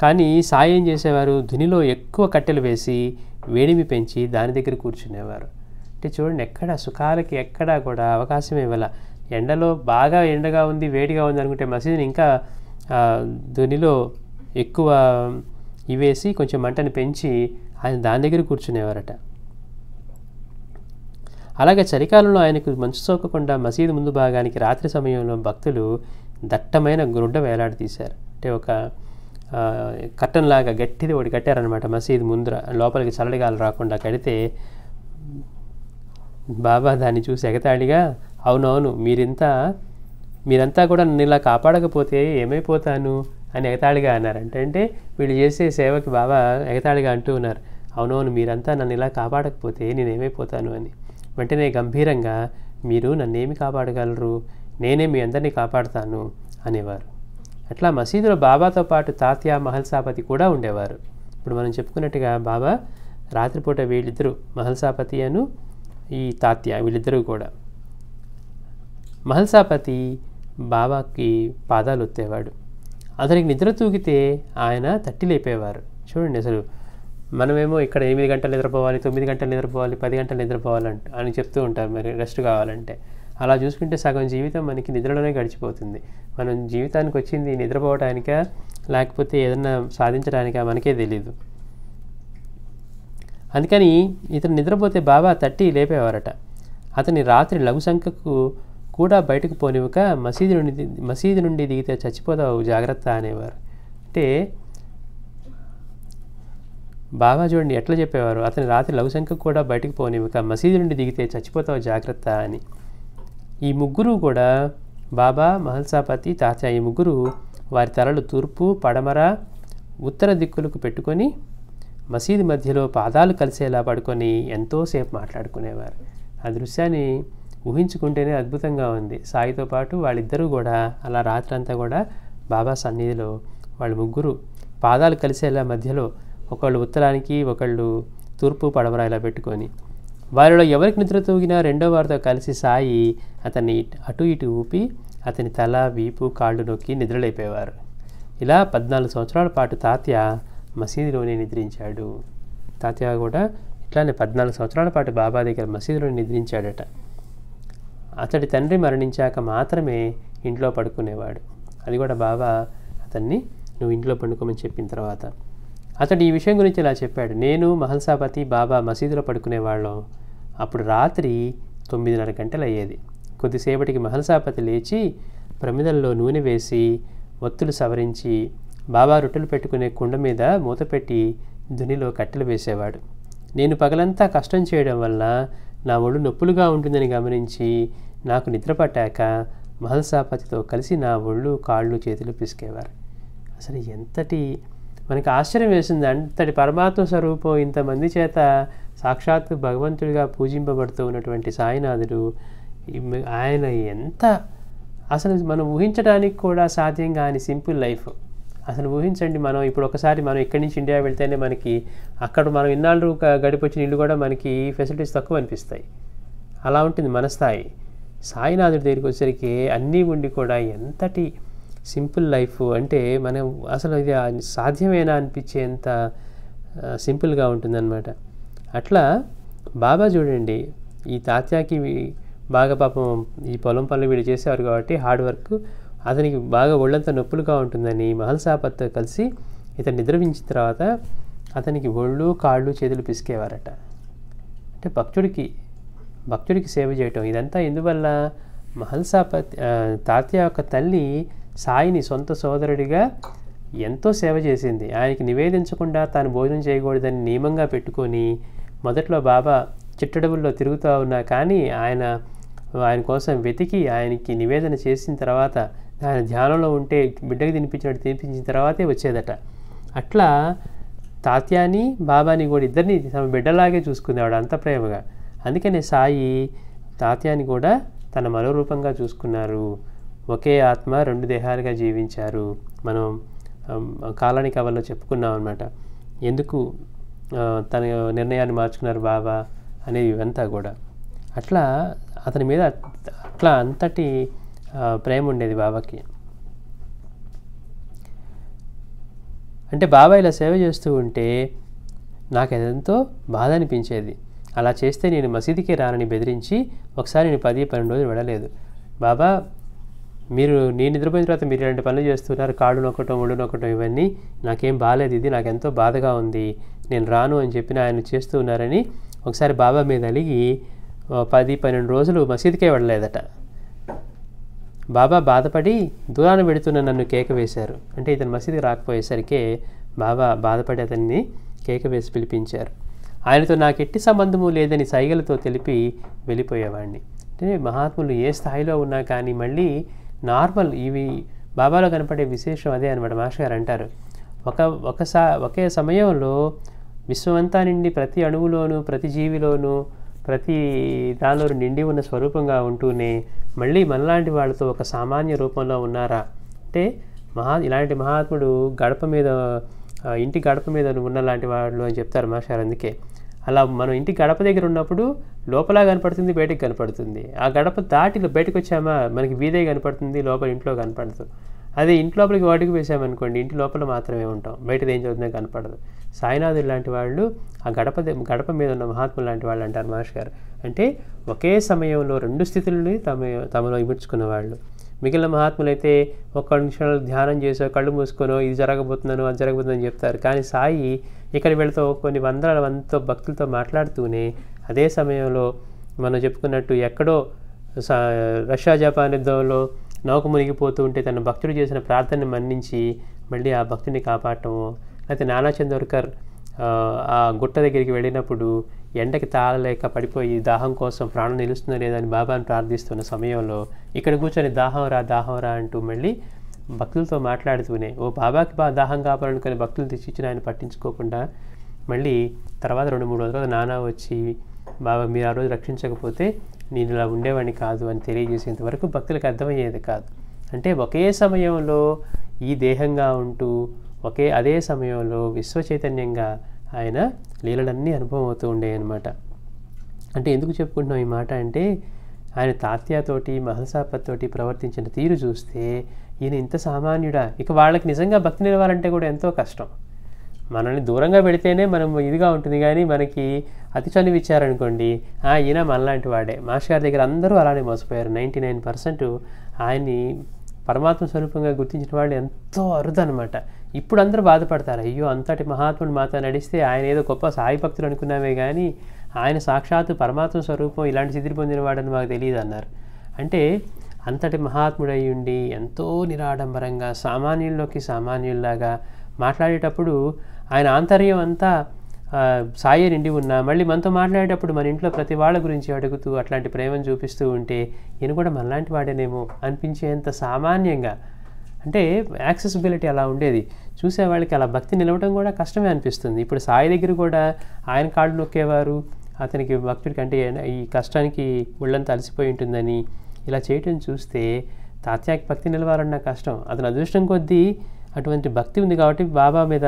కానీ సాయి ఏం చేసేవారు, ధునిలో ఎక్కువ కట్టెలు వేసి వేడిమి పెంచి దాని దగ్గర కూర్చునేవారు. అంటే చూడండి, ఎక్కడ సుఖాలకి ఎక్కడా కూడా అవకాశం ఇవ్వాల. ఎండలో బాగా ఎండగా ఉంది, వేడిగా ఉంది అనుకుంటే మసీదుని ఇంకా ధునిలో ఎక్కువ ఇవేసి కొంచెం మంటని పెంచి ఆయన దాని దగ్గర కూర్చునేవారట. అలాగే చలికాలంలో ఆయనకు మంచు సోకకుండా మసీదు ముందు భాగానికి రాత్రి సమయంలో భక్తులు దట్టమైన గుడ్డ వేలాడి తీశారు. అంటే ఒక కట్టన్ లాగా గట్టిది ఒకటి కట్టారనమాట మసీదు ముందర, లోపలికి చల్లడిగాలు రాకుండా కడితే బాబా దాన్ని చూసి ఎగతాళిగా, అవునవును మీరంతా కూడా నన్ను ఇలా కాపాడకపోతే ఏమైపోతాను అని ఎగతాళిగా అన్నారంట. అంటే వీళ్ళు చేసే సేవకి బాబా ఎగతాళిగా అంటూ ఉన్నారు, అవునవును మీరంతా నన్ను ఇలా కాపాడకపోతే నేనేమైపోతాను అని. వెంటనే గంభీరంగా, మీరు నన్నేమి కాపాడగలరు, నేనే మీ అందరినీ కాపాడుతాను అనేవారు. అట్లా మసీదులో బాబాతో పాటు తాత్యా మహల్సాపతి కూడా ఉండేవారు. ఇప్పుడు మనం చెప్పుకున్నట్టుగా బాబా రాత్రిపూట వీళ్ళిద్దరూ, మహల్సాపతి అను ఈ తాత్యా, వీళ్ళిద్దరూ కూడా. మహల్సాపతి బాబాకి పాదాలు ఒత్తేవాడు. అతనికి నిద్ర తూగితే ఆయన తట్టి లేపేవారు. చూడండి, అసలు మనమేమో ఇక్కడ 8 గంటలు నిద్రపోవాలి, 9 గంటలు నిద్రపోవాలి, 10 గంటలు నిద్రపోవాలంట అని చెప్తూ ఉంటారు మరి రెస్ట్ కావాలంటే. అలా చూసుకుంటే సగం జీవితం మనకి నిద్రలోనే గడిచిపోతుంది. మనం జీవితానికి వచ్చింది నిద్రపోవడానికా లేకపోతే ఏదన్నా సాధించడానికా మనకే తెలీదు. అందుకని ఇతను నిద్రపోతే బాబా తట్టి లేపేవారట. అతని రాత్రి లఘుశంకకు కూడా బయటకు పోనివ్వక మసీదు నుండి దిగితే చచ్చిపోతావు జాగ్రత్త అనేవారు. అంటే బాబా చూడండి ఎట్లా చెప్పేవారు, అతని రాత్రి లఘుశంకకు కూడా బయటకు పోనివ్వక మసీదు నుండి దిగితే చచ్చిపోతావు జాగ్రత్త అని. ఈ ముగ్గురు కూడా బాబా, మహల్సాపతి, తాత్యా, ఈ ముగ్గురు వారి తలలు తూర్పు, పడమర, ఉత్తర దిక్కులకు పెట్టుకొని మసీదు మధ్యలో పాదాలు కలిసేలా పడుకొని ఎంతోసేపు మాట్లాడుకునేవారు. ఆ దృశ్యాన్ని ఊహించుకుంటేనే అద్భుతంగా ఉంది. సాయితో పాటు వాళ్ళిద్దరూ కూడా అలా రాత్రంతా కూడా బాబా సన్నిధిలో వాళ్ళు ముగ్గురు పాదాలు కలిసేలా మధ్యలో ఒకళ్ళు ఉత్తరానికి ఒకళ్ళు తూర్పు పడమర ఇలా పెట్టుకొని, వారిలో ఎవరికి నిద్ర తూగినా రెండో వారితో కలిసి సాయి అతన్ని అటు ఇటు ఊపి అతని తల, వీపు, కాళ్ళు నొక్కి నిద్రలేపేవారు. ఇలా 14 సంవత్సరాల పాటు తాత్యా మసీదులోనే నిద్రించాడు. తాత్యా కూడా ఇట్లానే 14 సంవత్సరాల పాటు బాబా దగ్గర మసీదులోనే నిద్రించాడట. అతడి తండ్రి మరణించాక మాత్రమే ఇంట్లో పడుకునేవాడు. అది కూడా బాబా అతన్ని నువ్వు ఇంట్లో పండుకోమని చెప్పిన తర్వాత. అతడు ఈ విషయం గురించి ఇలా చెప్పాడు, నేను మహల్సాపతి బాబా మసీదులో పడుకునేవాళ్ళం. అప్పుడు రాత్రి 9:30 గంటలు అయ్యేది. కొద్దిసేపటికి మహల్సాపతి లేచి ప్రమిదల్లో నూనె వేసి ఒత్తులు సవరించి బాబా రొట్టెలు పెట్టుకునే కుండ మీద మూత పెట్టి దునిలో కట్టెలు వేసేవాడు. నేను పగలంతా కష్టం చేయడం వల్ల నా ఒళ్ళు నొప్పులుగా ఉంటుందని గమనించి నాకు నిద్ర పట్టాక మహల్సాపతితో కలిసి నా ఒళ్ళు, కాళ్ళు, చేతులు పిసికేవారు. అసలు ఎంతటి మనకి ఆశ్చర్యం వేసింది. అంతటి పరమాత్మ స్వరూపం ఇంతమంది చేత సాక్షాత్తు భగవంతుడిగా పూజింపబడుతూ ఉన్నటువంటి సాయినాథుడు, ఆయన ఎంత అసలు మనం ఊహించడానికి కూడా సాధ్యం కాని సింపుల్ లైఫ్. అసలు ఊహించండి, మనం ఇప్పుడు ఒకసారి మనం ఇక్కడి నుంచి ఇండియా వెళ్తేనే మనకి అక్కడ మనం ఇన్నాళ్ళు గడిపొచ్చిన ఇల్లు కూడా మనకి ఫెసిలిటీస్ తక్కువ అనిపిస్తాయి. అలా ఉంటుంది మన స్థాయి. సాయినాథుడి దగ్గరికి వచ్చేసరికి అన్నీ ఉండి కూడా ఎంతటి సింపుల్ లైఫ్ అంటే మనం అసలు ఇది సాధ్యమేనా అనిపించేంత సింపుల్గా ఉంటుందన్నమాట. అట్లా బాబా చూడండి, ఈ తాత్యాకి బాగా పాపం ఈ పొలం పనులు వీళ్ళు చేసేవారు కాబట్టి హార్డ్ వర్క్, అతనికి బాగా ఒళ్ళంతా నొప్పులుగా ఉంటుందని మహల్సాపతితో కలిసి ఇతను నిద్రవించిన తర్వాత అతనికి ఒళ్ళు, కాళ్ళు, చేతులు పిసికేవారట. అంటే భక్తుడికి సేవ చేయటం. ఇదంతా ఎందువల్ల, మహల్సాపతి తాత్యా యొక్క తల్లి సాయిని సొంత సోదరుడిగా ఎంతో సేవ చేసింది. ఆయనకి నివేదించకుండా తాను భోజనం చేయకూడదని నియమంగా పెట్టుకొని మొదట్లో బాబా చిట్టడవుల్లో తిరుగుతూ ఉన్నా కానీ ఆయన కోసం వెతికి ఆయనకి నివేదన చేసిన తర్వాత ఆయన ధ్యానంలో ఉంటే బిడ్డకి తినిపించినట్టు తినిపించిన తర్వాతే వచ్చేదట. అట్లా తాత్యాని బాబాని కూడా ఇద్దరిని తమ బిడ్డలాగే చూసుకునేవాడు అంత ప్రేమగా. అందుకనే సాయి తాత్యాని కూడా తన మనోరూపంగా చూసుకున్నారు. ఒకే ఆత్మ 2 దేహాలుగా జీవించారు. మనం కాలానికి కవల్లో చెప్పుకున్నాం అనమాట. ఎందుకు తన నిర్ణయాన్ని మార్చుకున్నారు బాబా అనేవి ఇవంతా కూడా. అట్లా అతని మీద అట్లా అంతటి ప్రేమ ఉండేది బాబాకి. అంటే బాబా ఇలా సేవ చేస్తూ ఉంటే నాకు ఎంతో బాధ అనిపించేది. అలా చేస్తే నేను మసీదుకే రానని బెదిరించి ఒకసారి నేను 10-12 రోజులు వెళ్ళలేదు. బాబా నేను నిద్రపోయిన తర్వాత మీరు 2 పనులు చేస్తున్నారు, కాళ్ళు నొక్కటం ఒళ్ళు నొక్కటం, ఇవన్నీ నాకేం బాగాలేదు, ఇది నాకు ఎంతో బాధగా ఉంది, నేను రాను అని చెప్పిన ఆయన చేస్తూ ఉన్నారని ఒకసారి బాబా మీద అలిగి 10-12 రోజులు మసీదుకే వెళ్ళలేదట. బాబా బాధపడి దూరాన పెడుతున్న నన్ను కేక వేశారు. అంటే ఇతను మసీదుకి రాకపోయేసరికి బాబా బాధపడి అతన్ని కేక వేసి పిలిపించారు. ఆయనతో నాకు ఎట్టి సంబంధము లేదని సైగలతో తెలిపి వెళ్ళిపోయేవాడిని. అంటే మహాత్ములు ఏ స్థాయిలో ఉన్నా కానీ మళ్ళీ నార్మల్ ఇవి బాబాలో కనపడే విశేషం అదే అనమాట. మాస్టర్ గారు అంటారు, ఒకే సమయంలో విశ్వమంతా నిండి ప్రతి అణువులోనూ ప్రతి జీవిలోనూ ప్రతి దానిలో నిండి ఉన్న స్వరూపంగా ఉంటూనే మళ్ళీ మనలాంటి వాళ్ళతో ఒక సామాన్య రూపంలో ఉన్నారా అంటే ఇలాంటి మహాత్ముడు ఇంటి గడప మీద ఉన్నలాంటి వాళ్ళు అని చెప్తారు మాస్టర్. అందుకే అలా మనం ఇంటి గడప దగ్గర ఉన్నప్పుడు లోపల కనపడుతుంది, బయటకు కనపడుతుంది. ఆ గడప దాటి బయటకు వచ్చామా మనకి వీధే కనపడుతుంది, లోపల ఇంట్లో కనపడదు. అదే ఇంటి లోపలికి అడుగు వేసామనుకోండి, ఇంటి లోపల మాత్రమే ఉంటాం, బయటది ఏం చదువుతుందో కనపడదు. సాయినాథుడు లాంటి వాళ్ళు ఆ గడప మీద ఉన్న మహాత్ములు లాంటి వాళ్ళు అంటారు మాస్టర్ గారు. అంటే ఒకే సమయంలో 2 స్థితులని తమలో ఇముడ్చుకున్న వాళ్ళు. మిగిలిన మహాత్ములైతే 1 నిమిషాలు ధ్యానం చేసో కళ్ళు మూసుకొనో ఇది జరగబోతున్నాను అది జరగబోతుందని చెప్తారు. కానీ సాయి ఇక్కడ వీళ్ళతో కొన్ని వందల మందితో భక్తులతో మాట్లాడుతూనే అదే సమయంలో మనం చెప్పుకున్నట్టు ఎక్కడో రష్యా జపాన్ యుద్ధంలో నౌక మునిగిపోతూ ఉంటే తన భక్తుడు చేసిన ప్రార్థనని మన్నించి మళ్ళీ ఆ భక్తుడిని కాపాడటము, లేకపోతే నానా చందోర్కర్ ఆ గుట్ట దగ్గరికి వెళ్ళినప్పుడు ఎండకి తాళలేక పడిపోయి దాహం కోసం ప్రాణం నిలుస్తుందో లేదని బాబాని ప్రార్థిస్తున్న సమయంలో ఇక్కడ కూర్చొని దాహం రా అంటూ మళ్ళీ భక్తులతో మాట్లాడుతూనే బాబాకి దాహం కాపాలనుకుని భక్తులు తెచ్చిచ్చిన ఆయన పట్టించుకోకుండా మళ్ళీ తర్వాత 2-3 రోజుల నానా వచ్చి బాబా మీరు ఆ రోజు రక్షించకపోతే నేను ఇలా ఉండేవాడిని కాదు అని తెలియజేసేంత వరకు భక్తులకు అర్థమయ్యేది కాదు. అంటే ఒకే సమయంలో ఈ దేహంగా ఉంటూ అదే సమయంలో విశ్వ చైతన్యంగా ఆయన లీలలన్నీ అనుభవం అవుతూ ఉండేవన్నమాట. అంటే ఎందుకు చెప్పుకుంటున్నాం ఈ మాట అంటే ఆయన తాత్యాతోటి మహల్సాపత్తోటి ప్రవర్తించిన తీరు చూస్తే ఈయన ఇంత సామాన్యుడా. ఇక వాళ్ళకి నిజంగా భక్తి నిలవాలంటే కూడా ఎంతో కష్టం. మనల్ని దూరంగా పెడితేనే మనం ఇదిగా ఉంటుంది, కానీ మనకి అతి చనువు ఇచ్చారనుకోండి ఈయన మనలాంటి వాడే. మాస్టర్ గారి దగ్గర అందరూ అలానే మోసపోయారు. 99% ఆయన్ని పరమాత్మ స్వరూపంగా గుర్తించిన వాళ్ళు ఎంతో అరుదనమాట. ఇప్పుడు అందరూ బాధపడతారు, అయ్యో అంతటి మహాత్ముడు మాతో నడిస్తే ఆయన ఏదో గొప్ప సాయి భక్తులు అనుకున్నామే కానీ ఆయన సాక్షాత్తు పరమాత్మ స్వరూపం ఇలాంటి సిద్ధి పొందిన వాడని మాకు తెలియదు అన్నారు. అంటే అంతటి మహాత్ముడై ఉండి ఎంతో నిరాడంబరంగా సామాన్యుల్లోకి సామాన్యుల్లాగా మాట్లాడేటప్పుడు ఆయన ఆంతర్యం అంతా సాయి నిండి ఉన్నా మళ్ళీ మనతో మాట్లాడేటప్పుడు మన ఇంట్లో ప్రతి వాళ్ళ గురించి అడుగుతూ అట్లాంటి ప్రేమను చూపిస్తూ ఉంటే ఈయన కూడా మనలాంటి వాడేనేమో అనిపించేంత సామాన్యంగా, అంటే యాక్సెసిబిలిటీ అలా ఉండేది. చూసే వాళ్ళకి అలా భక్తి నిలవడం కూడా కష్టమే అనిపిస్తుంది. ఇప్పుడు సాయి దగ్గర కూడా ఆయన కాళ్ళు నొక్కేవారు, అతనికి భక్తుడికి అంటే ఈ కష్టానికి ఒళ్ళంతా అలసిపోయి ఉంటుందని ఇలా చేయటం చూస్తే తాత్యాకి భక్తి నిలవాలన్న కష్టం. అతని అదృష్టం కొద్దీ అటువంటి భక్తి ఉంది కాబట్టి బాబా మీద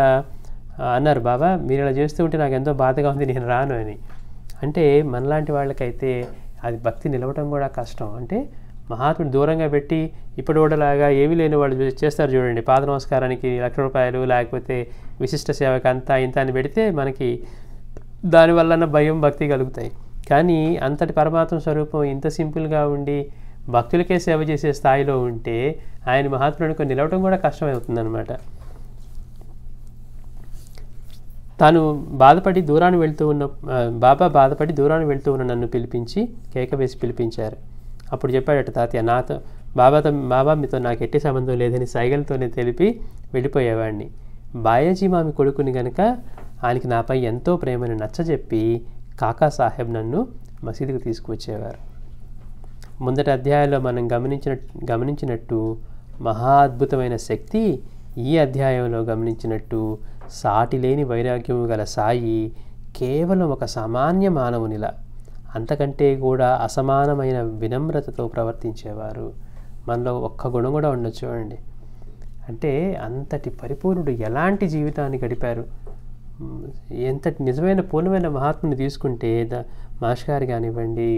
అన్నారు, బాబా మీరు ఇలా చేస్తూ ఉంటే నాకు ఎంతో బాధగా ఉంది, నేను రాను అని. అంటే మనలాంటి వాళ్ళకైతే అది భక్తి నిలవటం కూడా కష్టం. అంటే మహాత్ముడు దూరంగా పెట్టి ఇప్పుడు కూడాలాగా ఏమీ లేని వాళ్ళు చేస్తారు చూడండి, పాద నమస్కారానికి ₹1,00,000 లేకపోతే విశిష్ట సేవకి అంతా ఇంత అని పెడితే మనకి దానివల్ల భయం భక్తి కలుగుతాయి. కానీ అంతటి పరమాత్మ స్వరూపం ఇంత సింపుల్గా ఉండి భక్తులకే సేవ చేసే స్థాయిలో ఉంటే ఆయన మహాత్ముడికి నిలవటం కూడా కష్టమవుతుందన్నమాట. తాను బాధపడి దూరాన్ని వెళ్తూ ఉన్న బాబా నన్ను పిలిపించి కేక వేసి పిలిపించారు. అప్పుడు చెప్పాడట తాతయ్య, బాబా మీతో నాకు ఎట్టి సంబంధం లేదని సైగలతోనే తెలిపి వెళ్ళిపోయేవాడిని. బాయాజీ మామి కొడుకుని గనక ఆయనకి నాపై ఎంతో ప్రేమను నచ్చజెప్పి కాకా సాహెబ్ నన్ను మసీదుకు తీసుకువచ్చేవారు. ముందటి అధ్యాయంలో మనం గమనించినట్టు మహా అద్భుతమైన శక్తి ఈ అధ్యాయంలో గమనించినట్టు సాటిలేని వైరాగ్యము గల సాయి కేవలం ఒక సామాన్య మానవునిలా, అంతకంటే కూడా అసమానమైన వినమ్రతతో ప్రవర్తించేవారు. మనలో ఒక్క గుణం కూడా ఉండొచ్చు చూడండి. అంటే అంతటి పరిపూర్ణుడు ఎలాంటి జీవితాన్ని గడిపారు. ఎంతటి నిజమైన పూర్ణమైన మహాత్ముని తీసుకుంటే మాష్ గారు కానివ్వండి,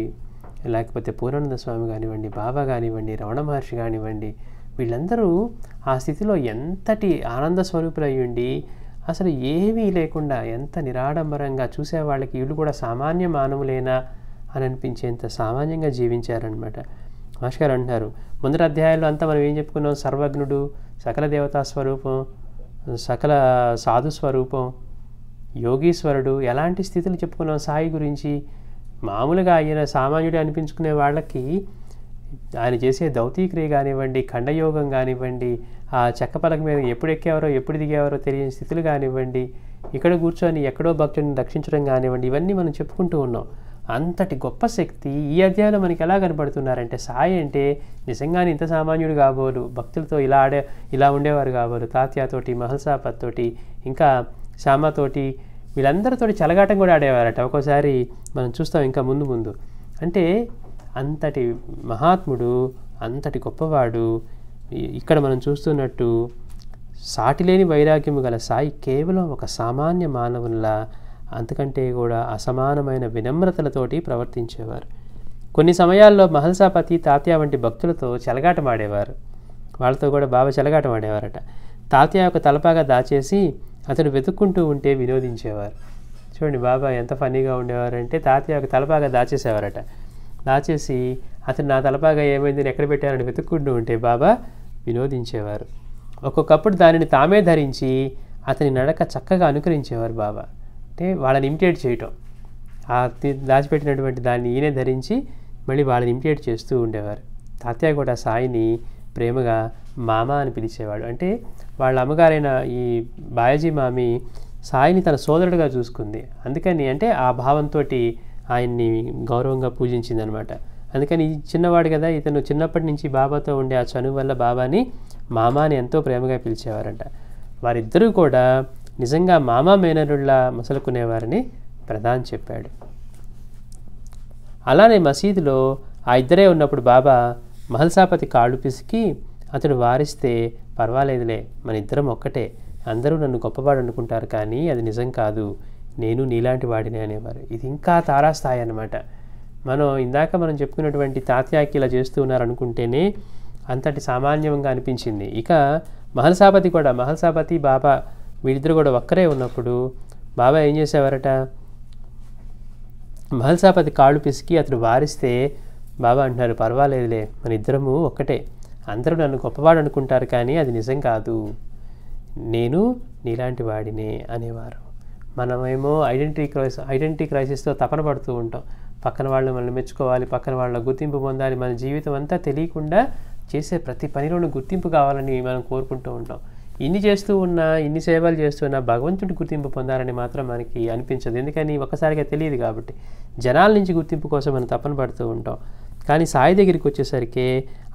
లేకపోతే పూర్ణానంద స్వామి కానివ్వండి, బాబా కానివ్వండి, రమణ మహర్షి కానివ్వండి, వీళ్ళందరూ ఆ స్థితిలో ఎంతటి ఆనంద స్వరూపులు అయ్యుండి అసలు ఏమీ లేకుండా ఎంత నిరాడంబరంగా చూసే వాళ్ళకి వీళ్ళు కూడా సామాన్య మానవులేనా అని అనిపించేంత సామాన్యంగా జీవించారనమాట. మాష్ గారు అంటున్నారు, ముందర అధ్యాయాల్లో అంతా మనం ఏం చెప్పుకున్నాం, సర్వజ్ఞుడు, సకల దేవతా స్వరూపం, సకల సాధు స్వరూపం, యోగీశ్వరుడు, ఎలాంటి స్థితులు చెప్పుకున్నాం సాయి గురించి. మామూలుగా ఆయన సామాన్యుడే అనిపించుకునే వాళ్ళకి ఆయన చేసే దౌతీక్రియ కానివ్వండి, ఖండయోగం కానివ్వండి, ఆ చెక్క పలక మీద ఎప్పుడు ఎక్కేవారో ఎప్పుడు దిగేవారో తెలియని స్థితులు కానివ్వండి, ఇక్కడ కూర్చొని ఎక్కడో భక్తుడిని రక్షించడం కానివ్వండి, ఇవన్నీ మనం చెప్పుకుంటూ ఉన్నాం. అంతటి గొప్ప శక్తి ఈ అధ్యాయంలో మనకి ఎలా కనపడుతున్నారంటే, సాయి అంటే నిజంగానే ఇంత సామాన్యుడు కాబోలు, భక్తులతో ఇలా ఉండేవారు కాబోలు, తాత్యాతోటి, మహల్సాపత్తోటి, ఇంకా శ్యామతోటి, వీళ్ళందరితోటి చెలగాటం కూడా ఆడేవారట. ఒక్కోసారి మనం చూస్తాం ఇంకా ముందు. అంటే అంతటి మహాత్ముడు, అంతటి గొప్పవాడు. ఇక్కడ మనం చూస్తున్నట్టు సాటిలేని వైరాగ్యము గల సాయి కేవలం ఒక సామాన్య మానవునిలా, అంతకంటే కూడా అసమానమైన వినమ్రతలతోటి ప్రవర్తించేవారు. కొన్ని సమయాల్లో మహల్సాపతి, తాత్యా వంటి భక్తులతో చెలగాటం ఆడేవారు. వాళ్ళతో కూడా బాబా చెలగాటం ఆడేవారట. తాత్యా యొక్క తలపాగా దాచేసి అతను వెతుక్కుంటూ ఉంటే వినోదించేవారు. చూడండి బాబా ఎంత ఫన్నీగా ఉండేవారంటే, తాత్యా యొక్క తలపాగా దాచేసేవారట. దాచేసి అతను నా తలపాగా ఏమైందని ఎక్కడ పెట్టారని వెతుక్కుంటూ ఉంటే బాబా వినోదించేవారు. ఒక్కొక్కప్పుడు దానిని తామే ధరించి అతని నడక చక్కగా అనుకరించేవారు బాబా. అంటే వాళ్ళని ఇమిటేట్ చేయటం, ఆ దాచిపెట్టినటువంటి దాన్ని ఈయనే ధరించి మళ్ళీ వాళ్ళని ఇమిటేట్ చేస్తూ ఉండేవారు. తాత్యా కూడా సాయిని ప్రేమగా మామ అని పిలిచేవాడు. అంటే వాళ్ళ అమ్మగారైన ఈ బాయజీ మామి సాయిని తన సోదరుడిగా చూసుకుంది. అందుకని అంటే ఆ భావంతో ఆయన్ని గౌరవంగా పూజించిందనమాట. అందుకని చిన్నవాడు కదా, ఇతను చిన్నప్పటి నుంచి బాబాతో ఉండే ఆ చనువు వల్ల బాబాని మామాని ఎంతో ప్రేమగా పిలిచేవారంట. వారిద్దరూ కూడా నిజంగా మామా మేనరుల్లా మసలుకునేవారని ప్రధాన్ చెప్పాడు. అలానే మసీదులో ఆ ఇద్దరే ఉన్నప్పుడు బాబా మహల్సాపతి కాళ్ళు పిసికి అతడు వారిస్తే, పర్వాలేదులే, మన ఇద్దరం ఒక్కటే, అందరూ నన్ను గొప్పవాడు అనుకుంటారు కానీ అది నిజం కాదు, నేను నీలాంటి వాడిని అనేవారు. ఇది ఇంకా తారాస్థాయి అన్నమాట. మనం చెప్పుకున్నటువంటి తాత్యాకి ఇలా చేస్తూ ఉన్నారనుకుంటేనే అంతటి సామాన్యంగా అనిపించింది. ఇక మహల్సాపతి బాబా వీళ్ళిద్దరు కూడా ఒక్కరే ఉన్నప్పుడు బాబా ఏం చేసేవారట, మహల్సాపతి కాళ్ళు పిసికి అతడు వారిస్తే బాబా అంటున్నారు, పర్వాలేదులే, మన ఇద్దరము ఒక్కటే, అందరూ నన్ను గొప్పవాడు అనుకుంటారు కానీ అది నిజం కాదు, నేను నీలాంటి వాడినే అనేవారు. మనమేమో ఐడెంటిటీ క్రైసిస్తో తపన పడుతూ ఉంటాం. పక్కన వాళ్ళు మనల్ని మెచ్చుకోవాలి, పక్కన వాళ్ళ గుర్తింపు పొందాలి. మన జీవితం అంతా తెలియకుండా చేసే ప్రతి పనిలోనూ గుర్తింపు కావాలని మనం కోరుకుంటూ ఉంటాం. ఇన్ని చేస్తూ ఉన్నా, ఇన్ని సేవలు చేస్తున్నా భగవంతుడి గుర్తింపు పొందాలని మాత్రం మనకి అనిపించదు. ఎందుకని ఒక్కసారిగా తెలియదు కాబట్టి జనాల నుంచి గుర్తింపు కోసం మనం తపన పడుతూ ఉంటాం. కానీ సాయి దగ్గరికి వచ్చేసరికి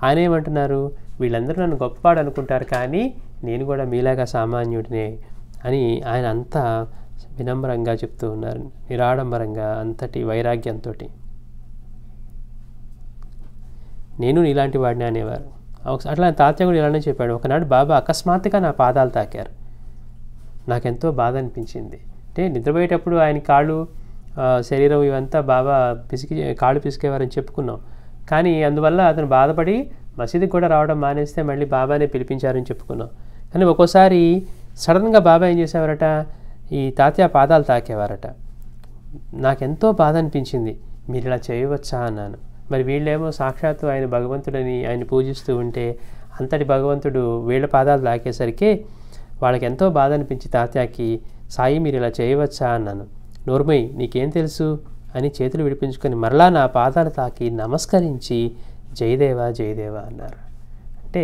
ఆయన ఏమంటున్నారు, వీళ్ళందరూ నన్ను గొప్పవాడు అనుకుంటారు కానీ నేను కూడా మీలాగా సామాన్యుడినే అని ఆయన అంతా వినమ్రంగా చెప్తూ ఉన్నారు, నిరాడంబరంగా, అంతటి వైరాగ్యంతో. నేను నీలాంటి వాడిని అనేవారు. అట్లా తాత్య కూడా ఇలానే చెప్పాడు. ఒకనాడు బాబా అకస్మాత్తుగా నా పాదాలు తాకారు. నాకెంతో బాధ అనిపించింది. అంటే నిద్రపోయేటప్పుడు ఆయన కాళ్ళు, శరీరం ఇవంతా బాబా కాళ్ళు పిసికేవారని చెప్పుకున్నాం. కానీ అందువల్ల అతను బాధపడి మసీదుకి కూడా రావడం మానేస్తే మళ్ళీ బాబానే పిలిపించారని చెప్పుకున్నాం. కానీ ఒక్కోసారి సడన్గా బాబా ఏం చేసేవారట, ఈ తాత్య పాదాలు తాకేవారట. నాకెంతో బాధ అనిపించింది, మీరు ఇలా చేయవచ్చా అన్నాను. మరి వీళ్ళేమో సాక్షాత్తు ఆయన భగవంతుడని ఆయన పూజిస్తూ ఉంటే అంతటి భగవంతుడు వీళ్ళ పాదాలు తాకేసరికి వాళ్ళకి ఎంతో బాధ అనిపించి తాత్యాకి, సాయి మీరు ఇలా చేయవచ్చా అన్నాను. నోర్మయ్, నీకేం తెలుసు అని చేతులు విడిపించుకొని మరలా నా పాదాలు తాకి నమస్కరించి జయదేవా జయదేవా అన్నారు. అంటే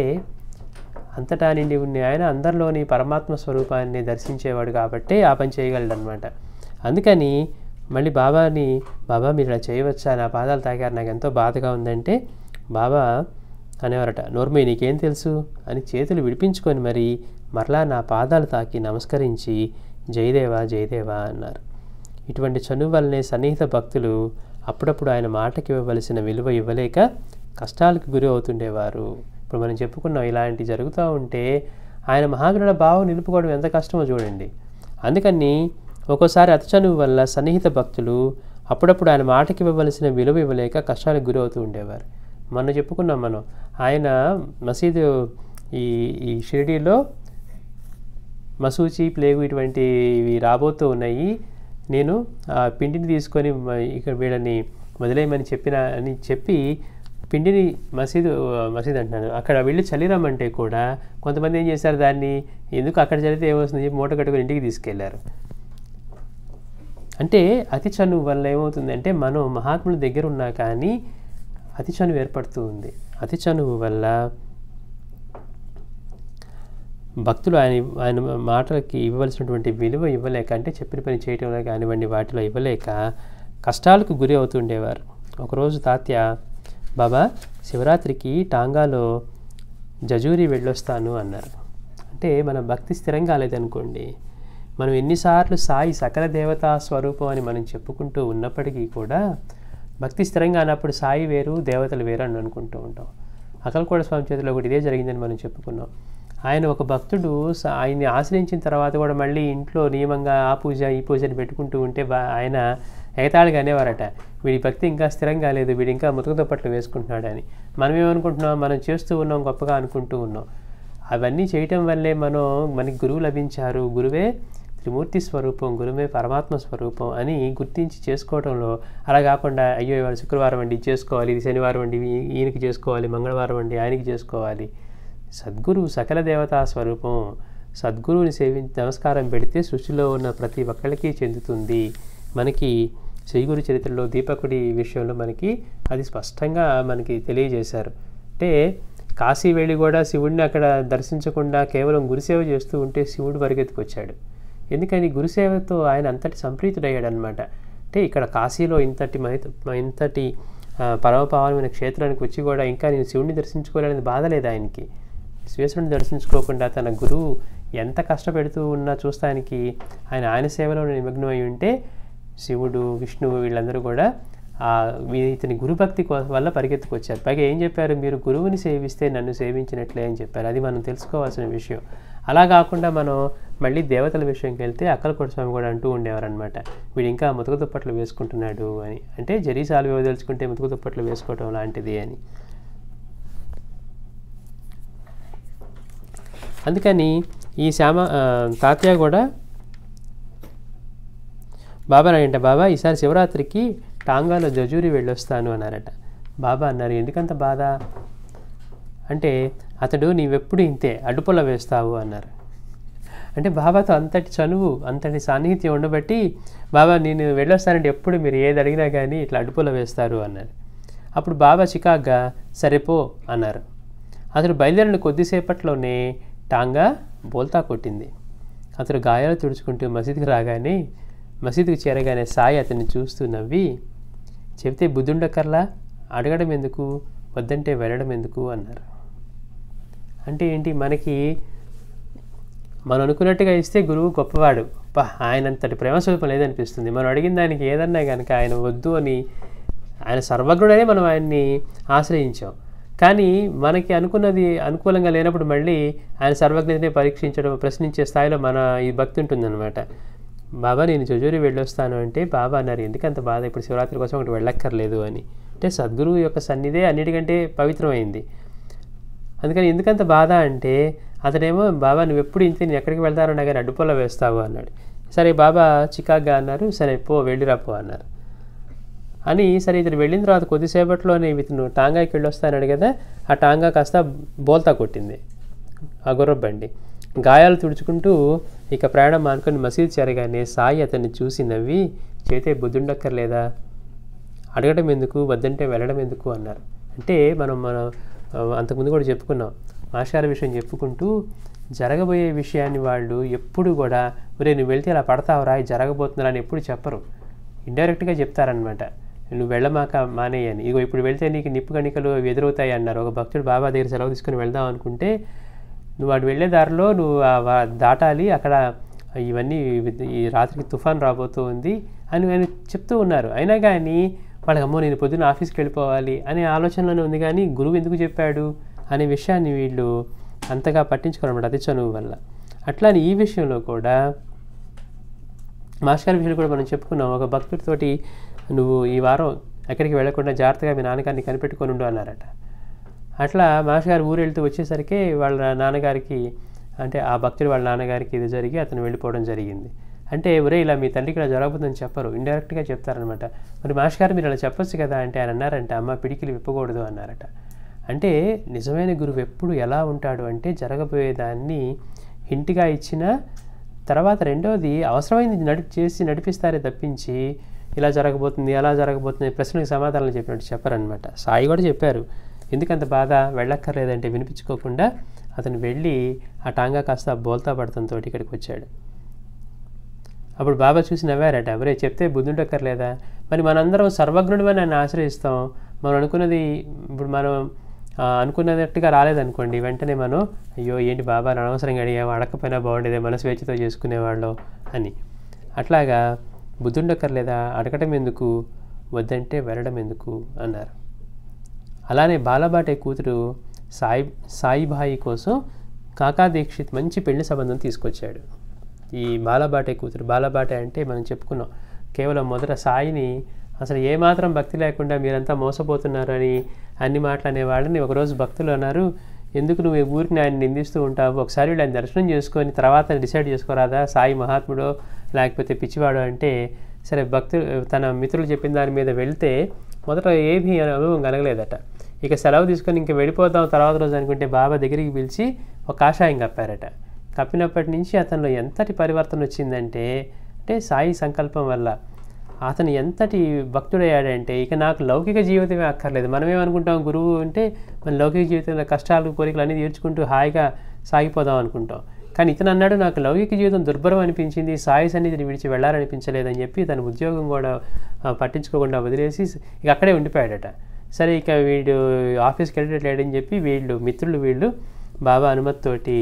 అంతటా నిండి ఉన్న ఆయన అందరిలోని పరమాత్మ స్వరూపాన్ని దర్శించేవాడు కాబట్టే ఆ పని చేయగలడనమాట. అందుకని మళ్ళీ బాబాని, బాబా మీరు ఇలా చేయవచ్చా, నా పాదాలు తాకారు, నాకు ఎంతో బాధగా ఉందంటే బాబా అనేవారట, నోర్మీ నీకేం తెలుసు అని చేతులు విడిపించుకొని మరి మరలా నా పాదాలు తాకి నమస్కరించి జయదేవా జయదేవా అన్నారు. ఇటువంటి చనువు వల్లనే సన్నిహిత భక్తులు అప్పుడప్పుడు ఆయన మాటకి ఇవ్వవలసిన విలువ ఇవ్వలేక కష్టాలకు గురి అవుతుండేవారు. ఇప్పుడు మనం చెప్పుకున్నాం, ఇలాంటి జరుగుతూ ఉంటే ఆయన మహాగణుల భావం నిలుపుకోవడం ఎంత కష్టమో చూడండి. అందుకని ఒక్కోసారి అతి చనువు వల్ల సన్నిహిత భక్తులు అప్పుడప్పుడు ఆయన మాటకి ఇవ్వవలసిన విలువ ఇవ్వలేక కష్టాలకు గురి అవుతూ ఉండేవారు. మొన్న చెప్పుకున్నాం మనం, ఆయన మసీదు ఈ షిరిడీలో మసూచి, ప్లేగు ఇటువంటివి రాబోతూ ఉన్నాయి, నేను ఆ పిండిని తీసుకొని ఇక్కడ వీళ్ళని వదిలేయమని చెప్పి పిండిని మసీదు అంటున్నాను అక్కడ వెళ్ళి చలిరమ్మంటే కూడా కొంతమంది ఏం చేశారు, దాన్ని ఎందుకు అక్కడ చలితే ఏమవుతుంది చెప్పి మూట కట్టుకొని ఇంటికి తీసుకెళ్లారు. అంటే అతి చనువు వల్ల ఏమవుతుందంటే మనం మహాత్ముల దగ్గర ఉన్నా కానీ అతి చనువు ఏర్పడుతూ ఉంది. అతి చనువు వల్ల భక్తులు ఆయన మాటలకి ఇవ్వవలసినటువంటి విలువ ఇవ్వలేక, అంటే చెప్పిన పని చేయటంలో కానివ్వండి వాటిలో ఇవ్వలేక కష్టాలకు గురి అవుతుండేవారు. ఒకరోజు తాత్య, బాబా శివరాత్రికి టాంగాలో జజూరి వెళ్ళొస్తాను అన్నారు. అంటే మన భక్తి స్థిరంగా కాలేదనుకోండి, మనం ఎన్నిసార్లు సాయి సకల దేవతా స్వరూపం అని మనం చెప్పుకుంటూ ఉన్నప్పటికీ కూడా భక్తి స్థిరంగా అన్నప్పుడు సాయి వేరు దేవతలు వేరు అని అనుకుంటూ ఉంటాం. అక్కలకోట స్వామి చేతిలో ఒకటి ఇదే జరిగిందని మనం చెప్పుకున్నాం. ఆయన ఒక భక్తుడు ఆయన్ని ఆశ్రయించిన తర్వాత కూడా మళ్ళీ ఇంట్లో నియమంగా ఆ పూజ ఈ పూజని పెట్టుకుంటూ ఉంటే ఆయన ఎగతాళిగా అనేవారట, వీడి భక్తి ఇంకా స్థిరం కాలేదు, వీడు ఇంకా ముతక దుప్పట్లు వేసుకుంటున్నాడు అని. మనం ఏమనుకుంటున్నాం, మనం చేస్తూ ఉన్నాం, గొప్పగా అనుకుంటూ ఉన్నాం. అవన్నీ చేయటం వల్లే మనకి గురువు లభించారు, గురువే త్రిమూర్తి స్వరూపం, గురువే పరమాత్మ స్వరూపం అని గుర్తించి చేసుకోవడంలో, అలా కాకుండా అయ్యో ఇవాళ శుక్రవారం అండి చేసుకోవాలి, ఇది శనివారం అండి ఈయనకి చేసుకోవాలి, మంగళవారం అండి ఆయనకి చేసుకోవాలి. సద్గురు సకల దేవతా స్వరూపం. సద్గురువుని సేవించి నమస్కారం పెడితే సృష్టిలో ఉన్న ప్రతి ఒక్కళ్ళకి చెందుతుంది. మనకి శ్రీగురు చరిత్రలో దీపకుడి విషయంలో మనకి అది స్పష్టంగా మనకి తెలియజేశారు. అంటే కాశీ వెళ్ళి కూడా శివుడిని అక్కడ దర్శించకుండా కేవలం గురుసేవ చేస్తూ ఉంటే శివుడు పరిగెత్తుకొచ్చాడు. ఎందుకని గురుసేవతో ఆయన అంతటి సంప్రీతుడయ్యాడు అనమాట. అంటే ఇక్కడ కాశీలో ఇంతటి పరమపావనమైన క్షేత్రానికి వచ్చి కూడా ఇంకా నేను శివుడిని దర్శించుకోలేని బాధ లేదు ఆయనకి. శివేశ్వరుని దర్శించుకోకుండా తన గురువు ఎంత కష్టపెడుతూ ఉన్నా చూస్తానికి ఆయన సేవలో నిమగ్నమై ఉంటే శివుడు, విష్ణువు వీళ్ళందరూ కూడా ఇతని గురుభక్తి వల్ల పరిగెత్తుకొచ్చారు. పైగా ఏం చెప్పారు, మీరు గురువుని సేవిస్తే నన్ను సేవించినట్లే అని చెప్పారు. అది మనం తెలుసుకోవాల్సిన విషయం. అలా కాకుండా మనం మళ్ళీ దేవతల విషయంకి వెళ్తే అక్కలకోట స్వామి కూడా అంటూ ఉండేవారు అనమాట, వీడు ఇంకా ముతక దుప్పట్లు వేసుకుంటున్నాడు అని. అంటే జరీసాలు వదిల్చుకుంటే ముతక దుప్పట్లు వేసుకోవటం లాంటిది అని. అందుకని ఈ తాత్య కూడా బాబా అన్నారంట, బాబా ఈసారి శివరాత్రికి టాంగాలో జజూరి వెళ్ళొస్తాను అన్నారట. బాబా అన్నారు, ఎందుకంత బాధ అంటే, అతడు నీవెప్పుడు ఇంతే అడ్డుపొల వేస్తావు అన్నారు. అంటే బాబాతో అంతటి చనువు, అంతటి సాన్నిహిత్యం ఉండబట్టి బాబా నేను వెళ్ళొస్తానంటే ఎప్పుడు మీరు ఏది అడిగినా కానీ ఇట్లా అడ్డుపొల వేస్తారు అన్నారు. అప్పుడు బాబా చికాగ్గా సరేపో అన్నారు. అతడు బయలుదేరిన కొద్దిసేపట్లోనే టాంగా బోల్తా కొట్టింది. అతడు గాయాలు తుడుచుకుంటూ మసీదుకి చేరగానే సాయి అతన్ని చూస్తూ నవ్వి, చెబితే బుద్ధుండక్కర్లా, అడగడం ఎందుకు, వద్దంటే వెళ్ళడం ఎందుకు అన్నారు. అంటే ఏంటి, మనం అనుకున్నట్టుగా ఇస్తే గురువు గొప్పవాడు, ఆయనంతటి ప్రేమ స్వరూపం లేదనిపిస్తుంది. మనం అడిగిన దానికి ఏదన్నా కనుక ఆయన వద్దు అని, ఆయన సర్వజ్ఞుడనే మనం ఆయన్ని ఆశ్రయించాం. కానీ మనకి అనుకున్నది అనుకూలంగా లేనప్పుడు మళ్ళీ ఆయన సర్వజ్ఞతనే పరీక్షించడం, ప్రశ్నించే స్థాయిలో మన ఈ భక్తి ఉంటుందన్నమాట. బాబా నేను జజూరి వెళ్ళొస్తాను అంటే బాబా అన్నారు, ఎందుకంత బాధ, ఇప్పుడు శివరాత్రి కోసం ఒకటి వెళ్ళక్కర్లేదు అని. అంటే సద్గురువు యొక్క సన్నిధే అన్నిటికంటే పవిత్రమైంది. అందుకని ఎందుకంత బాధ అంటే, అతడేమో బాబా నువ్వు ఎప్పుడు ఇంతే, నేను ఎక్కడికి వెళ్తానన్నా కానీ అడ్డుపొల వేస్తావు అన్నాడు. సరే బాబా చికాగ్గా అన్నారు, సరే పో వెళ్ళిరాపో అన్నారు. అని సరే ఇతను వెళ్ళిన తర్వాత కొద్దిసేపట్లోనే ఇతను టాంగాకి వెళ్ళొస్తానన్నాడు కదా, ఆ టాంగా కాస్త బోల్తా కొట్టింది, ఆ గుర్రబండి. గాయాలు తుడుచుకుంటూ ఇక ప్రయాణం మానుకొని మసీదు చేరగానే సాయి అతన్ని చూసి నవ్వి, చేతే బుద్ధుండక్కర్లేదా, అడగడం ఎందుకు, వద్దంటే వెళ్ళడం ఎందుకు అన్నారు. అంటే మనం అంతకుముందు కూడా చెప్పుకున్నాం, మాస్టర్ విషయం చెప్పుకుంటూ జరగబోయే విషయాన్ని వాళ్ళు ఎప్పుడు కూడా ఒరే నువ్వు వెళ్తే అలా పడతావురా, జరగబోతున్నారా అని ఎప్పుడు చెప్పరు. ఇండైరెక్ట్గా చెప్తారనమాట, నువ్వు వెళ్ళమాక మానేయని. ఇగో ఇప్పుడు వెళ్తే నీకు నిప్పు కణికలు ఎదురవుతాయి అన్నారు. ఒక భక్తుడు బాబా దగ్గర సెలవు తీసుకుని వెళ్దాం అనుకుంటే, నువ్వు అటు వెళ్ళే దారిలో నువ్వు దాటాలి, అక్కడ ఇవన్నీ ఈ రాత్రికి తుఫాన్ రాబోతూ ఉంది అని ఆయన చెప్తూ ఉన్నారు. అయినా కానీ వాళ్ళకి అమ్మో నేను పొద్దున్న ఆఫీస్కి వెళ్ళిపోవాలి అనే ఆలోచనలోనే ఉంది, కానీ గురువు ఎందుకు చెప్పాడు అనే విషయాన్ని వీళ్ళు అంతగా పట్టించుకోరన్నమాట అతి చనువు వల్ల. అట్లానే ఈ విషయంలో కూడా మాస్టర్ విషయంలో కూడా మనం చెప్పుకున్నాం. ఒక భక్తుడితోటి నువ్వు ఈ వారం ఎక్కడికి వెళ్ళకుండా జాగ్రత్తగా మీ నాన్నగారిని కనిపెట్టుకొని ఉండు అన్నారట. అట్లా మాస్టర్ గారు ఊరు వెళ్తూ వచ్చేసరికి వాళ్ళ నాన్నగారికి, అంటే ఆ భక్తుడు వాళ్ళ నాన్నగారికి ఇది జరిగి అతను వెళ్ళిపోవడం జరిగింది. అంటే ఒరే ఇలా మీ తండ్రికి ఇలా జరగబోతుందని చెప్పరు, ఇండైరెక్ట్గా చెప్తారనమాట. మరి మాస్టర్ గారు మీరు అలా చెప్పొచ్చు కదా అంటే ఆయన అన్నారంటే, అమ్మ పిడికిలు విప్పకూడదు అన్నారట. అంటే నిజమైన గురువు ఎప్పుడు ఎలా ఉంటాడు అంటే జరగబోయేదాన్ని హింట్గా ఇచ్చిన తర్వాత రెండోది అవసరమైంది చేసి నడిపిస్తారే తప్పించి ఇలా జరగబోతుంది అలా జరగబోతుంది ప్రశ్నలకు సమాధానాలు చెప్పినట్టు చెప్పరనమాట. సాయి కూడా చెప్పారు, ఎందుకంత బాధ, వెళ్ళక్కర్లేదంటే వినిపించుకోకుండా అతను వెళ్ళి ఆ టాంగా కాస్త బోల్తా పడతంతో ఇక్కడికి వచ్చాడు. అప్పుడు బాబా చూసి నవ్వారట, ఎవరే చెప్తే బుద్ధుండక్కర్లేదా, మరి మనందరం సర్వజ్ఞుడివని ఆయన ఆశ్రయిస్తాం, మనం అనుకున్నది ఇప్పుడు మనం అనుకున్నట్టుగా రాలేదనుకోండి, వెంటనే మనం అయ్యో ఏంటి బాబా అనవసరంగా అడిగాము, అడగకపోయినా బాగుండేదే, మనసు స్వేచ్ఛతో చేసుకునేవాళ్ళం అని. అట్లాగా బుద్ధుండక్కర్లేదా, అడగటం ఎందుకు, వద్దంటే వెళ్ళడం ఎందుకు అన్నారు. అలానే బాలబాటే కూతురు సాయిబాయి కోసం కాకా దీక్షిత్ మంచి పెళ్లి సంబంధం తీసుకొచ్చాడు. ఈ బాలబాటే కూతురు, బాలబాటే అంటే మనం చెప్పుకున్నాం కేవలం మొదట సాయిని అసలు ఏమాత్రం భక్తి లేకుండా మీరంతా మోసపోతున్నారు అని అన్ని మాటలు వాళ్ళని ఒకరోజు భక్తులు అన్నారు, ఎందుకు నువ్వు ఊరికి ఆయన నిందిస్తూ ఉంటావు, ఒకసారి ఆయన దర్శనం చేసుకొని తర్వాత డిసైడ్ చేసుకోరాదా సాయి మహాత్ముడో లేకపోతే పిచ్చివాడో అంటే, సరే భక్తులు తన మిత్రులు చెప్పిన దాని మీద వెళ్తే మొదట ఏమీ అనుభవం కలగలేదట. ఇక సెలవు తీసుకొని ఇంక వెళ్ళిపోతాం తర్వాత రోజు అనుకుంటే బాబా దగ్గరికి పిలిచి ఒక కాషాయం కప్పారట. కప్పినప్పటి నుంచి అతనిలో ఎంతటి పరివర్తన వచ్చిందంటే, అంటే సాయి సంకల్పం వల్ల అతను ఎంతటి భక్తుడయ్యాడంటే ఇక నాకు లౌకిక జీవితమే అక్కర్లేదు. మనమేమనుకుంటాం, గురువు అంటే మన లౌకిక జీవితంలో కష్టాలు కోరికలు అన్నీ తీర్చుకుంటూ హాయిగా సాగిపోదాం అనుకుంటాం. కానీ ఇతను అన్నాడు, నాకు లౌకిక జీవితం దుర్భరం అనిపించింది, సాయి సన్నిధిని విడిచి వెళ్ళాలనిపించలేదని చెప్పి తన ఉద్యోగం కూడా పట్టించుకోకుండా వదిలేసి ఇక అక్కడే ఉండిపోయాడట. సరే ఇక వీడు ఆఫీస్కి వెళ్ళట్లేడని చెప్పి మిత్రులు వీళ్ళు బాబా అనుమతితోటి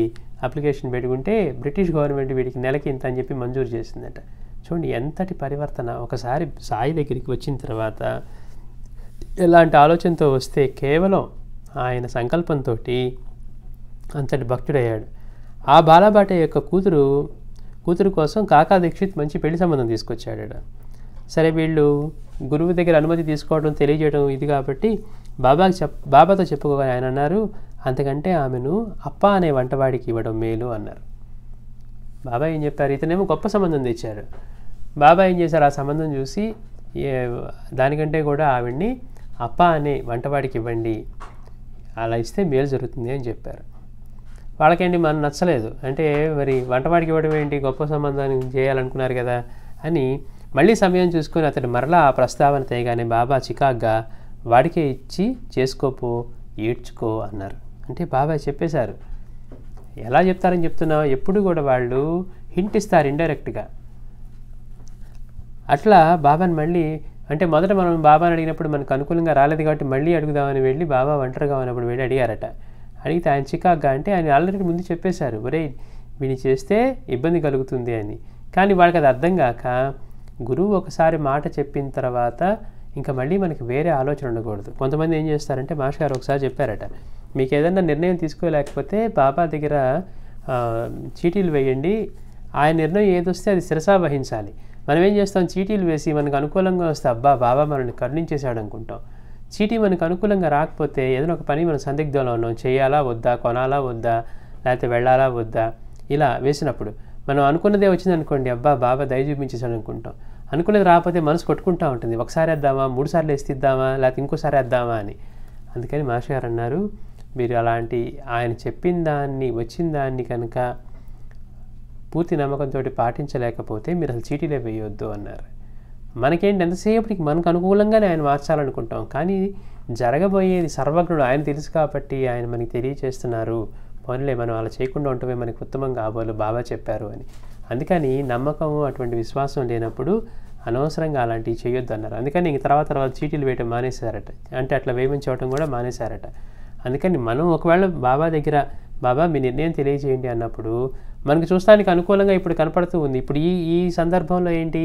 అప్లికేషన్ పెట్టుకుంటే బ్రిటిష్ గవర్నమెంట్ వీడికి నెలకి ఇంత అని చెప్పి మంజూరు చేసిందట. చూడండి ఎంతటి పరివర్తన. ఒకసారి సాయి దగ్గరికి వచ్చిన తర్వాత ఎలాంటి ఆలోచనతో వస్తే కేవలం ఆయన సంకల్పంతో అంతటి భక్తుడయ్యాడు. ఆ బాలబాటే యొక్క కూతురు కోసం కాకా దీక్షిత్ మంచి పెళ్లి సంబంధం తీసుకొచ్చాడట. సరే వీళ్ళు గురువు దగ్గర అనుమతి తీసుకోవడం తెలియజేయడం ఇది కాబట్టి బాబాతో చెప్పుకోగానే ఆయన అన్నారు, అంతకంటే ఆమెను అప్ప అనే వంటవాడికి ఇవ్వడం మేలు అన్నారు. బాబా ఏం చెప్పారు, ఇతనేమో గొప్ప సంబంధం తెచ్చారు. బాబా ఏం చేశారు, ఆ సంబంధం చూసి దానికంటే కూడా ఆవిడ్ని అప్ప అనే వంటవాడికి ఇవ్వండి, అలా ఇస్తే మేలు జరుగుతుంది అని చెప్పారు. వాళ్ళకేంటి మనం నచ్చలేదు, అంటే మరి వంటవాడికి ఇవ్వడం ఏంటి, గొప్ప సంబంధాన్ని చేయాలనుకున్నారు కదా అని మళ్ళీ సమయం చూసుకొని అతడు మరలా ఆ ప్రస్తావన తేగానే బాబా చికాగ్గా వాడికే ఇచ్చి చేసుకోపో ఏడ్చుకో అన్నారు. అంటే బాబా చెప్పేశారు. ఎలా చెప్తారని చెప్తున్నావు, ఎప్పుడు కూడా వాళ్ళు హింట్ ఇస్తారు ఇండైరెక్ట్గా. అట్లా బాబాని మళ్ళీ అంటే మొదట మనం బాబాని అడిగినప్పుడు మనకు అనుకూలంగా రాలేదు కాబట్టి మళ్ళీ అడుగుదామని వెళ్ళి బాబా ఒంటరిగా ఉన్నప్పుడు వెళ్ళి అడిగారట. అడిగితే ఆయన చికాగ్గా అంటే ఆయన ఆల్రెడీ ముందు చెప్పేశారు, ఒరే వీని చేస్తే ఇబ్బంది కలుగుతుంది అని. కానీ వాళ్ళకి అది అర్థం కాక గురువు ఒకసారి మాట చెప్పిన తర్వాత ఇంకా మళ్ళీ మనకి వేరే ఆలోచన ఉండకూడదు. కొంతమంది ఏం చేస్తారంటే మాస్టర్ గారు ఒకసారి చెప్పారట, మీకు ఏదైనా నిర్ణయం తీసుకోలేకపోతే బాబా దగ్గర చీటీలు వేయండి, ఆయన నిర్ణయం ఏదొస్తే అది శిరసా వహించాలి. మనం ఏం చేస్తాం, చీటీలు వేసి మనకు అనుకూలంగా వస్తే అబ్బా బాబా మనల్ని కరుణించేశాడు అనుకుంటాం. చీటీ మనకు అనుకూలంగా రాకపోతే ఏదైనా ఒక పని మనం సందిగ్ధంలో ఉన్నాం, చేయాలా వద్దా, కొనాలా వద్దా, లేకపోతే వెళ్ళాలా వద్దా, ఇలా వేసినప్పుడు మనం అనుకున్నదే వచ్చింది అనుకోండి, అబ్బా బాబా దయ చూపించేశాడు అనుకుంటాం. అనుకునేది రాకపోతే మనసు కొట్టుకుంటూ ఉంటుంది, ఒకసారి వేద్దామా, 3 సార్లు వేసిద్దామా, లేకపోతే ఇంకోసారి వేద్దామా అని. అందుకని మాస్టర్ గారు అన్నారు, మీరు అలాంటి ఆయన చెప్పిన దాన్ని వచ్చిన దాన్ని కనుక పూర్తి నమ్మకంతో పాటించలేకపోతే మీరు అసలు చీటీలే వేయొద్దు అన్నారు. మనకేంటి ఎంతసేపటికి మనకు అనుకూలంగానే ఆయన మార్చాలనుకుంటాం, కానీ జరగబోయేది సర్వజ్ఞుడు ఆయన తెలుసు కాబట్టి ఆయన మనకి తెలియచేస్తున్నారు, పోనీలే మనం అలా చేయకుండా ఉంటమే మనకి ఉత్తమం కాబోలు బాబా చెప్పారు అని. అందుకని నమ్మకము అటువంటి విశ్వాసం లేనప్పుడు అనవసరంగా అలాంటివి చేయొద్దు అన్నారు. అందుకని ఇంక తర్వాత చీటీలు వేయటం మానేశారట. అంటే అట్లా వేయమని చెప్పడం కూడా మానేశారట. అందుకని మనం ఒకవేళ బాబా దగ్గర బాబా మీ నిర్ణయం తెలియజేయండి అన్నప్పుడు మనకు చూస్తానికి అనుకూలంగా ఇప్పుడు కనపడుతూ ఉంది. ఇప్పుడు ఈ సందర్భంలో ఏంటి,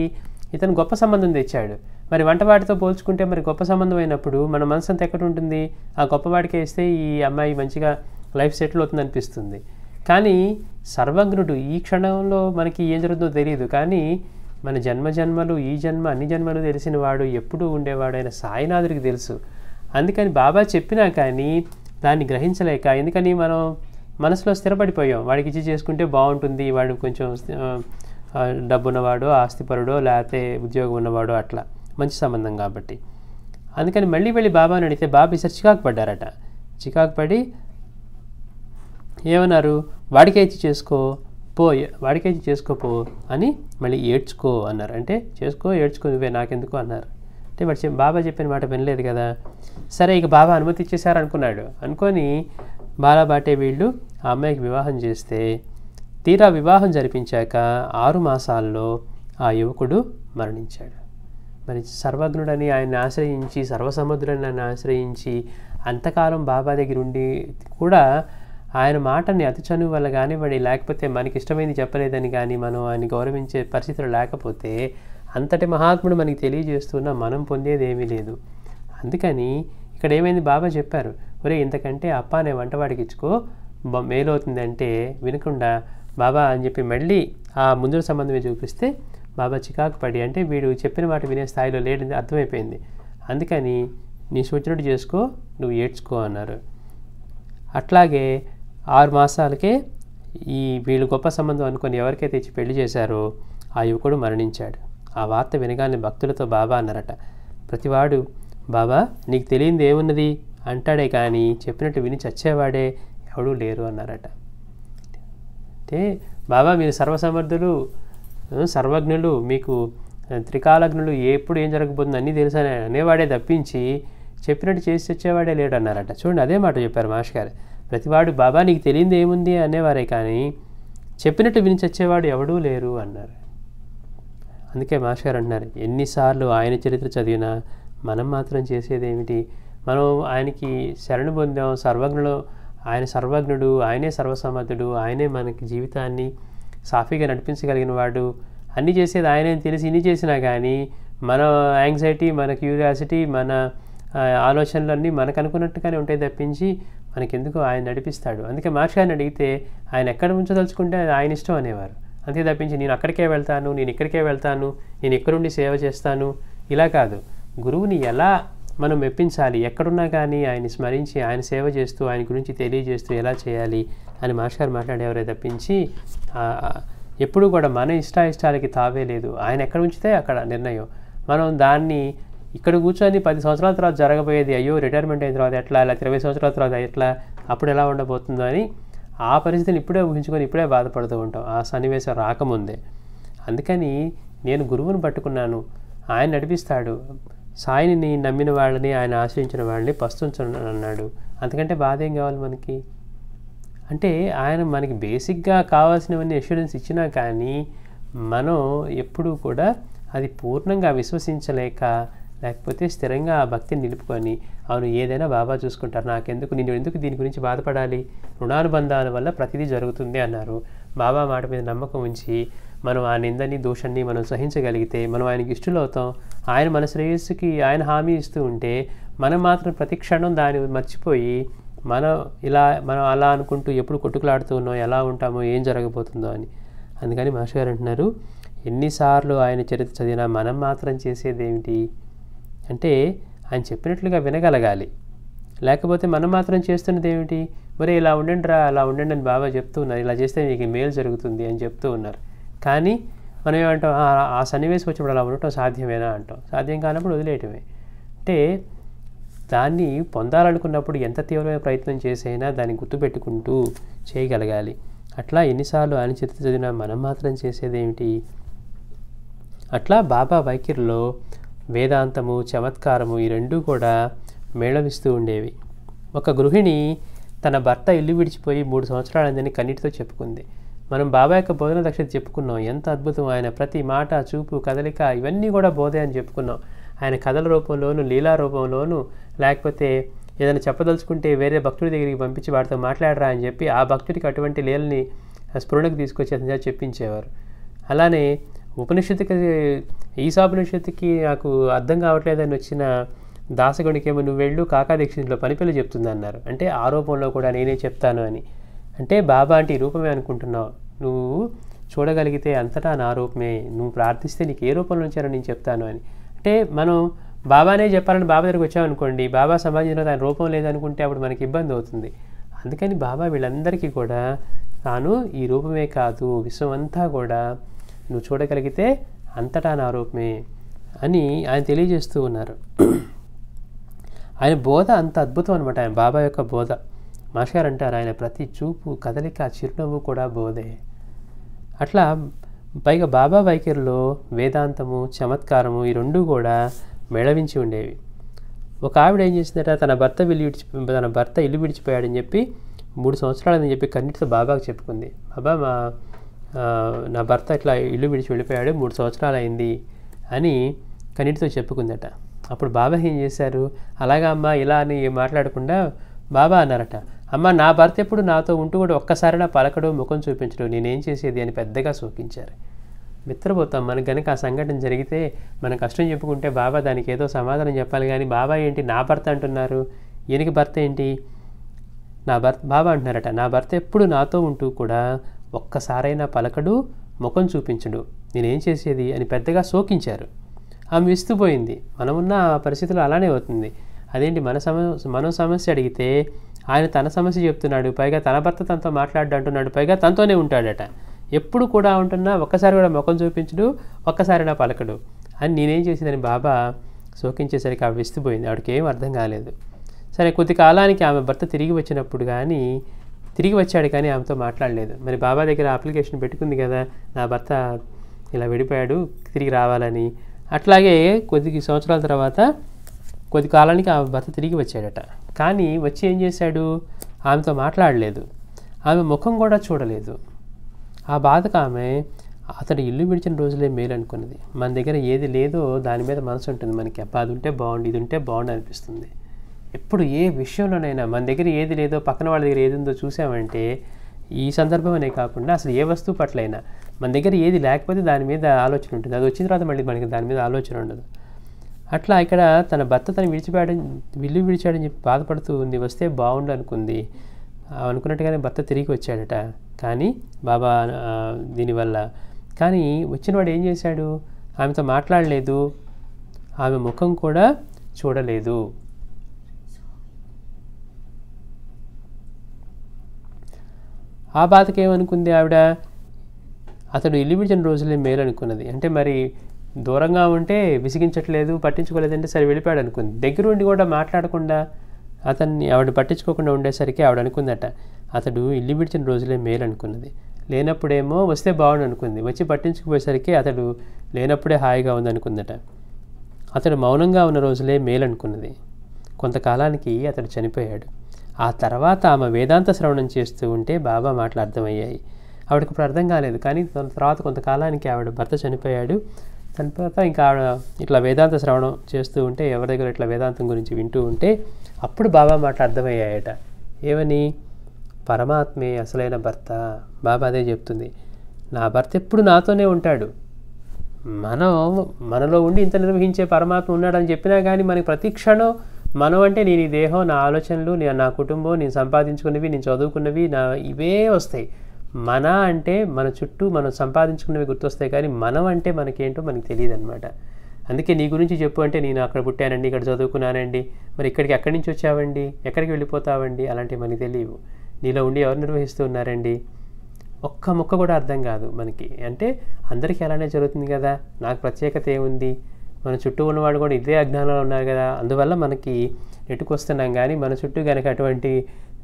ఇతను గొప్ప సంబంధం తెచ్చాడు. మరి వంటవాడితో పోల్చుకుంటే మరి గొప్ప సంబంధం అయినప్పుడు మన మనసు అంతా ఎక్కడ ఉంటుంది, ఆ గొప్పవాడికే ఇస్తే ఈ అమ్మాయి మంచిగా లైఫ్ సెటిల్ అవుతుంది అనిపిస్తుంది. కానీ సర్వజ్ఞుడు ఈ క్షణంలో మనకి ఏం జరుగుతుందో తెలియదు. కానీ మన జన్మలు ఈ జన్మ అన్ని జన్మలు తెలిసిన వాడు ఎప్పుడూ ఉండేవాడైన సాయినాథుడికి తెలుసు. అందుకని బాబా చెప్పినా కానీ దాన్ని గ్రహించలేక, ఎందుకని మనం మనసులో స్థిరపడిపోయాం, వాడికి ఇచ్చి చేసుకుంటే బాగుంటుంది, వాడు కొంచెం డబ్బున్నవాడో ఆస్తిపరుడో లేకపోతే ఉద్యోగం ఉన్నవాడో అట్లా మంచి సంబంధం కాబట్టి. అందుకని మళ్ళీ వెళ్ళి బాబాని అడిగితే బాబా ఈసారి చికాకు పడ్డారట. చికాకు పడి ఏమన్నారు, వాడికే ఇచ్చి చేసుకో వాడికే ఇచ్చి చేసుకోపో అని మళ్ళీ ఏడ్చుకో అన్నారు. అంటే చేసుకో ఏడ్చుకో నువ్వే, నాకెందుకు అన్నారు. అంటే వాడు బాబా చెప్పిన మాట వినలేదు కదా. సరే ఇక బాబా అనుమతి ఇచ్చేశారు అనుకున్నాడు. అనుకొని బాలాబాటే వీళ్ళు ఆ అమ్మాయికి వివాహం చేస్తే తీరా వివాహం జరిపించాక 6 మాసాల్లో ఆ యువకుడు మరణించాడు. మరి సర్వజ్ఞుడని ఆయన్ని ఆశ్రయించి, సర్వసముద్రుడని ఆయన ఆశ్రయించి అంతకాలం బాబా దగ్గర ఉండి కూడా ఆయన మాటని అతి చనువు వల్ల కానివ్వండి, లేకపోతే మనకి ఇష్టమైంది చెప్పలేదని కానీ మనం ఆయన గౌరవించే పరిస్థితులు లేకపోతే అంతటి మహాత్ముడు మనకి తెలియజేస్తున్నా మనం పొందేది ఏమీ లేదు. అందుకని ఇక్కడ ఏమైంది, బాబా చెప్పారు, ఒరే ఇంతకంటే అప్ప అనే వంటవాడికి ఇచ్చుకో మేలవుతుంది అంటే వినకుండా బాబా అని చెప్పి మళ్ళీ ఆ ముందు సంబంధమే చూపిస్తే బాబా చికాకు పడి, అంటే వీడు చెప్పిన మాట వినే స్థాయిలో లేదని అర్థమైపోయింది. అందుకని నీ సూచనడు చేసుకో, నువ్వు ఏడ్చుకో అన్నారు. అట్లాగే 6 మాసాలకే వీళ్ళు గొప్ప సంబంధం అనుకొని ఎవరికైతే ఇచ్చి పెళ్లి చేశారో ఆ యువకుడు మరణించాడు. ఆ వార్త వినగానే భక్తులతో బాబా అన్నారట, ప్రతివాడు బాబా నీకు తెలియంది ఏమున్నది అంటాడే కానీ చెప్పినట్టు విని చచ్చేవాడే ఎవడూ లేరు అన్నారట. అంటే బాబా మీరు సర్వసమర్థులు, సర్వజ్ఞులు, మీకు త్రికాలజ్ఞులు, ఎప్పుడు ఏం జరగబోతుంది అన్నీ తెలుసు అనేవాడే తప్పించి చెప్పినట్టు చేసి చచ్చేవాడే లేడు అన్నారట. చూడండి అదే మాట చెప్పారు మాస్టర్ గారు. ప్రతివాడు బాబా నీకు తెలియంది ఏముంది అనేవారే కానీ చెప్పినట్టు విని చచ్చేవాడు ఎవడూ లేరు అన్నారు. అందుకే మాస్టర్ గారు అంటున్నారు, ఎన్నిసార్లు ఆయన చరిత్ర చదివినా మనం మాత్రం చేసేదేమిటి, మనం ఆయనకి శరణు పొందాం, ఆయన సర్వజ్ఞుడు, ఆయనే సర్వసమర్థుడు, ఆయనే మనకి జీవితాన్ని సాఫీగా నడిపించగలిగిన వాడు, అన్నీ చేసేది ఆయనే తెలిసి ఇన్ని చేసినా కానీ మన యాంగ్జైటీ, మన క్యూరియాసిటీ, మన ఆలోచనలన్నీ మనకు అనుకున్నట్టుగానే ఉంటాయి తప్పించి మనకెందుకు ఆయన నడిపిస్తాడు. అందుకే మాస్టర్ గారిని అడిగితే ఆయన ఎక్కడ ఉంచదలుచుకుంటే అది ఆయన ఇష్టం అనేవారు. అంతే తప్పించి నేను అక్కడికే వెళ్తాను, నేను ఇక్కడికే వెళ్తాను, నేను ఇక్కడుండి సేవ చేస్తాను ఇలా కాదు. గురువుని ఎలా మనం మెప్పించాలి, ఎక్కడున్నా కానీ ఆయన్ని స్మరించి ఆయన సేవ చేస్తూ ఆయన గురించి తెలియజేస్తూ ఎలా చేయాలి అని మాస్టర్ గారు మాట్లాడేవారే తప్పించి ఎప్పుడు కూడా మన ఇష్టాయిష్టాలకి తావే లేదు. ఆయన ఎక్కడ ఉంచితే అక్కడ నిర్ణయం. మనం దాన్ని ఇక్కడ కూర్చొని 10 సంవత్సరాల తర్వాత జరగబోయేది, అయ్యో రిటైర్మెంట్ అయిన తర్వాత ఎట్లా, లేకపోతే 20 సంవత్సరాల తర్వాత ఎట్లా, అప్పుడు ఎలా ఉండబోతుందో అని ఆ పరిస్థితిని ఇప్పుడే ఊహించుకొని ఇప్పుడే బాధపడుతూ ఉంటాం ఆ సన్నివేశం రాకముందే. అందుకని నేను గురువుని పట్టుకున్నాను, ఆయన నడిపిస్తాడు, సాయిని నమ్మిన వాళ్ళని ఆయన ఆశ్రయించిన వాళ్ళని పస్తుంచను అన్నాడు. అంతకంటే బాధ ఏం కావాలి మనకి. అంటే ఆయన మనకి బేసిక్గా కావాల్సినవన్నీ అష్యూరెన్స్ ఇచ్చినా కానీ మనం ఎప్పుడూ కూడా అది పూర్ణంగా విశ్వసించలేక, లేకపోతే స్థిరంగా ఆ భక్తిని నిలుపుకొని అవును ఏదైనా బాబా చూసుకుంటారు, నాకెందుకు, నేను ఎందుకు దీని గురించి బాధపడాలి, రుణానుబంధాల వల్ల ప్రతిదీ జరుగుతుంది అన్నారు. బాబా మాట మీద నమ్మకం ఉంచి మనం ఆ నిందని దోషాన్ని మనం సహించగలిగితే మనం ఆయనకి ఇష్టలు అవుతాం. ఆయన మన శ్రేయస్సుకి ఆయన హామీ ఇస్తూ ఉంటే మనం మాత్రం ప్రతి క్షణం దాన్ని మర్చిపోయి మనం అలా అనుకుంటూ ఎప్పుడు కొట్టుకులాడుతూ ఉన్నాం, ఎలా ఉంటామో, ఏం జరగబోతుందో అని. అందుకని మాస్టర్ గారు అంటున్నారు, ఎన్నిసార్లు ఆయన చరిత్ర చదివినా మనం మాత్రం చేసేదేమిటి అంటే ఆయన చెప్పినట్లుగా వినగలగాలి. లేకపోతే మనం మాత్రం చేస్తున్నది ఏమిటి, మరి ఇలా ఉండండి రా, అలా ఉండండి అని బాబా చెప్తూ ఉన్నారు, ఇలా చేస్తే మీకు మేలు జరుగుతుంది అని చెప్తూ ఉన్నారు. కానీ మనం ఏమంటాం, ఆ సన్నివేశం వచ్చినప్పుడు అలా ఉండటం సాధ్యమేనా అంటాం. సాధ్యం కానప్పుడు వదిలేయటమే. అంటే దాన్ని పొందాలనుకున్నప్పుడు ఎంత తీవ్రమైన ప్రయత్నం చేసైనా దాన్ని గుర్తుపెట్టుకుంటూ చేయగలగాలి. అట్లా ఎన్నిసార్లు ఆయన చరిత్ర చదివినా మనం మాత్రం చేసేదేమిటి. అట్లా బాబా వైఖరిలో వేదాంతము, చమత్కారము ఈ రెండూ కూడా మేళవిస్తూ ఉండేవి. ఒక గృహిణి తన భర్త ఇల్లు విడిచిపోయి 3 సంవత్సరాలైందని కన్నీటితో చెప్పుకుంది. మనం బాబా యొక్క బోధన దక్షత చెప్పుకున్నాం. ఎంత అద్భుతం! ఆయన ప్రతి మాట, చూపు, కదలిక ఇవన్నీ కూడా బోధే అని చెప్పుకున్నాం. ఆయన కథల రూపంలోను, లీలా రూపంలోను, లేకపోతే ఏదైనా చెప్పదలుచుకుంటే వేరే భక్తుడి దగ్గరికి పంపించి వాడితో మాట్లాడరా అని చెప్పి ఆ భక్తుడికి అటువంటి లీలని స్ఫురణకు తీసుకొచ్చేసి చెప్పించేవారు. అలానే ఉపనిషత్తుకి, ఈశాపనిషత్తుకి నాకు అర్థం కావట్లేదని వచ్చిన దాసగుడికేమో నువ్వు వెళ్ళు కాకా దీక్షితులో పనిపిల్ల చెప్తుంది అన్నారు. అంటే ఆ రూపంలో కూడా నేనే చెప్తాను అని. అంటే బాబా అంటే ఈ రూపమే అనుకుంటున్నావు, నువ్వు చూడగలిగితే అంతటా నా రూపమే, నువ్వు ప్రార్థిస్తే నీకు ఏ రూపంలో ఉంచారో నేను చెప్తాను అని. అంటే మనం బాబానే చెప్పాలని బాబా దగ్గరికి వచ్చామనుకోండి, బాబా సమాజంలో దాని రూపం లేదనుకుంటే అప్పుడు మనకి ఇబ్బంది అవుతుంది. అందుకని బాబా వీళ్ళందరికీ కూడా తాను ఈ రూపమే కాదు, విశ్వం అంతా కూడా నువ్వు చూడగలిగితే అంతటా నా రూపమే అని ఆయన తెలియజేస్తూ ఉన్నారు. ఆయన బోధ అంత అద్భుతం అనమాట. ఆయన బాబా యొక్క బోధ. మాస్టర్ అంటారు ఆయన ప్రతి చూపు, కదలిక, చిరునవ్వు కూడా బోధే. అట్లా పైగా బాబా వైఖరిలో వేదాంతము, చమత్కారము ఈ రెండు కూడా మెళవించి ఉండేవి. ఒక ఆవిడ ఏం చేసిందట, తన భర్త ఇల్లు విడిచిపోయాడని చెప్పి 3 సంవత్సరాలని చెప్పి కన్నీటితో బాబాకు చెప్పుకుంది. బాబా నా భర్త ఇట్లా ఇల్లు విడిచి వెళ్ళిపోయాడు, 3 సంవత్సరాలు అయింది అని కన్నీటితో చెప్పుకుందట. అప్పుడు బాబా ఏం చేశారు, అలాగా అమ్మ ఇలా అని మాట్లాడకుండా బాబా అన్నారట, అమ్మ నా భర్త ఎప్పుడు నాతో ఉంటూ కూడా ఒక్కసారైనా పలకడు, ముఖం చూపించడు, నేనేం చేసేది అని పెద్దగా సోకించారు. మిత్రపోతాం. మనకు కనుక ఆ సంఘటన జరిగితే మన కష్టం చెప్పుకుంటే బాబా దానికి ఏదో సమాధానం చెప్పాలి. కానీ బాబా ఏంటి నా భర్త అంటున్నారు, ఈయనకి భర్త ఏంటి, బాబా అంటున్నారట నా భర్త ఎప్పుడు నాతో ఉంటూ కూడా ఒక్కసారైనా పలకడు, ముఖం చూపించడు, నేనేం చేసేది అని పెద్దగా సోకించారు. ఆమె విస్తుపోయింది. మనమున్న పరిస్థితుల్లో అలానే అవుతుంది. అదేంటి మనం సమస్య అడిగితే ఆయన తన సమస్య చెప్తున్నాడు, పైగా తన భర్త తనతో మాట్లాడు అంటున్నాడు, పైగా తనతోనే ఉంటాడట, ఎప్పుడు కూడా ఉంటున్నా ఒక్కసారి కూడా ముఖం చూపించడు, ఒక్కసారైనా పలకడు అని నేనేం చేసేదని బాబా సోకించేసరికి ఆవిడ విస్తుపోయింది. ఆవిడకి ఏం అర్థం కాలేదు. సరే కొద్ది కాలానికి ఆమె భర్త తిరిగి వచ్చాడు కానీ ఆమెతో మాట్లాడలేదు. మరి బాబా దగ్గర అప్లికేషన్ పెట్టుకుంది కదా, నా భర్త ఇలా విడిపోయాడు తిరిగి రావాలని. అట్లాగే కొద్ది సంవత్సరాల తర్వాత కొద్ది కాలానికి ఆమె భర్త తిరిగి వచ్చాడట. కానీ వచ్చి ఏం చేశాడు, ఆమెతో మాట్లాడలేదు, ఆమె ముఖం కూడా చూడలేదు. ఆ బాధకు ఆమె అతడు ఇల్లు విడిచిన రోజులే మేలు అనుకున్నది. మన దగ్గర ఏది లేదో దాని మీద మనసు ఉంటుంది మనకి. అబ్బా అది ఉంటే బాగుండు, ఇది ఉంటే బాగుండు అనిపిస్తుంది. ఎప్పుడు ఏ విషయంలోనైనా మన దగ్గర ఏది లేదో పక్కన వాళ్ళ దగ్గర ఏది ఉందో చూసామంటే, ఈ సందర్భం అనే కాకుండా అసలు ఏ వస్తువు పట్లైనా మన దగ్గర ఏది లేకపోతే దాని మీద ఆలోచన ఉంటుంది. అది వచ్చిన తర్వాత మళ్ళీ మనకి దాని మీద ఆలోచన ఉండదు. అట్లా ఇక్కడ తన భర్త ఇల్లు విడిచాడని చెప్పి బాధపడుతూ ఉంది. వస్తే బాగుండు అనుకుంది. అనుకున్నట్టుగానే భర్త తిరిగి వచ్చాడట. కానీ బాబా దీనివల్ల కానీ వచ్చినవాడు ఏం చేశాడు, ఆమెతో మాట్లాడలేదు, ఆమె ముఖం కూడా చూడలేదు. ఆ బాధకి ఏమనుకుంది ఆవిడ, అతడు ఇల్లు విడిచిన రోజులే మేలు అనుకున్నది. అంటే మరి దూరంగా ఉంటే విసిగించట్లేదు, పట్టించుకోలేదంటే సరే వెళ్ళిపోయాడు అనుకుంది. దగ్గరుండి కూడా మాట్లాడకుండా ఆవిడ పట్టించుకోకుండా ఉండేసరికి ఆవిడ అనుకుందట, అతడు ఇల్లు విడిచిన రోజులే మేలు అనుకున్నది. లేనప్పుడేమో వస్తే బాగుండు అనుకుంది. వచ్చి పట్టించుకుపోయేసరికి అతడు లేనప్పుడే హాయిగా ఉందనుకుందట. అతడు మౌనంగా ఉన్న రోజులే మేలు అనుకున్నది. కొంతకాలానికి అతడు చనిపోయాడు. ఆ తర్వాత ఆమె వేదాంత శ్రవణం చేస్తూ ఉంటే బాబా మాటలు అర్థమయ్యాయి. ఆవిడకి ఇప్పుడు అర్థం కాలేదు. కానీ తర్వాత కొంతకాలానికి ఆవిడ భర్త చనిపోయాడు. తర్వాత ఇంకా ఆవిడ ఇట్లా వేదాంత శ్రవణం చేస్తూ ఉంటే, ఎవరి దగ్గర ఇట్లా వేదాంతం గురించి వింటూ ఉంటే అప్పుడు బాబా మాటలు అర్థమయ్యాయట. ఏమని, పరమాత్మే అసలైన భర్త. బాబా అదే చెప్తుంది, నా భర్త ఎప్పుడు నాతోనే ఉంటాడు. మనలో ఉండి ఇంత నిర్వహించే పరమాత్మ ఉన్నాడని చెప్పినా కానీ మనకి ప్రతి క్షణం మనం అంటే నేను ఈ దేహం, నా ఆలోచనలు, నా కుటుంబం, నేను సంపాదించుకున్నవి, నేను చదువుకున్నవి, ఇవే వస్తాయి. మన అంటే మన చుట్టూ మనం సంపాదించుకున్నవి గుర్తొస్తాయి. కానీ మనం అంటే మనకేంటో మనకి తెలియదు అనమాట. అందుకే నీ గురించి చెప్పు అంటే, నేను అక్కడ పుట్టానండి, ఇక్కడ చదువుకున్నానండి, మరి ఎక్కడి నుంచి వచ్చావండి, ఎక్కడికి వెళ్ళిపోతావండి, అలాంటివి మనకి తెలియవు. నీలో ఉండి ఎవరు నిర్వహిస్తూ ఉన్నారండి, ఒక్క ముక్క కూడా అర్థం కాదు మనకి. అంటే అందరికీ అలానే జరుగుతుంది కదా, నాకు ప్రత్యేకత ఏముంది, మన చుట్టూ ఉన్నవాడు కూడా ఇదే అజ్ఞానంలో ఉన్నారు కదా, అందువల్ల మనకి నెట్టుకొస్తున్నాం. కానీ మన చుట్టూ కనుక అటువంటి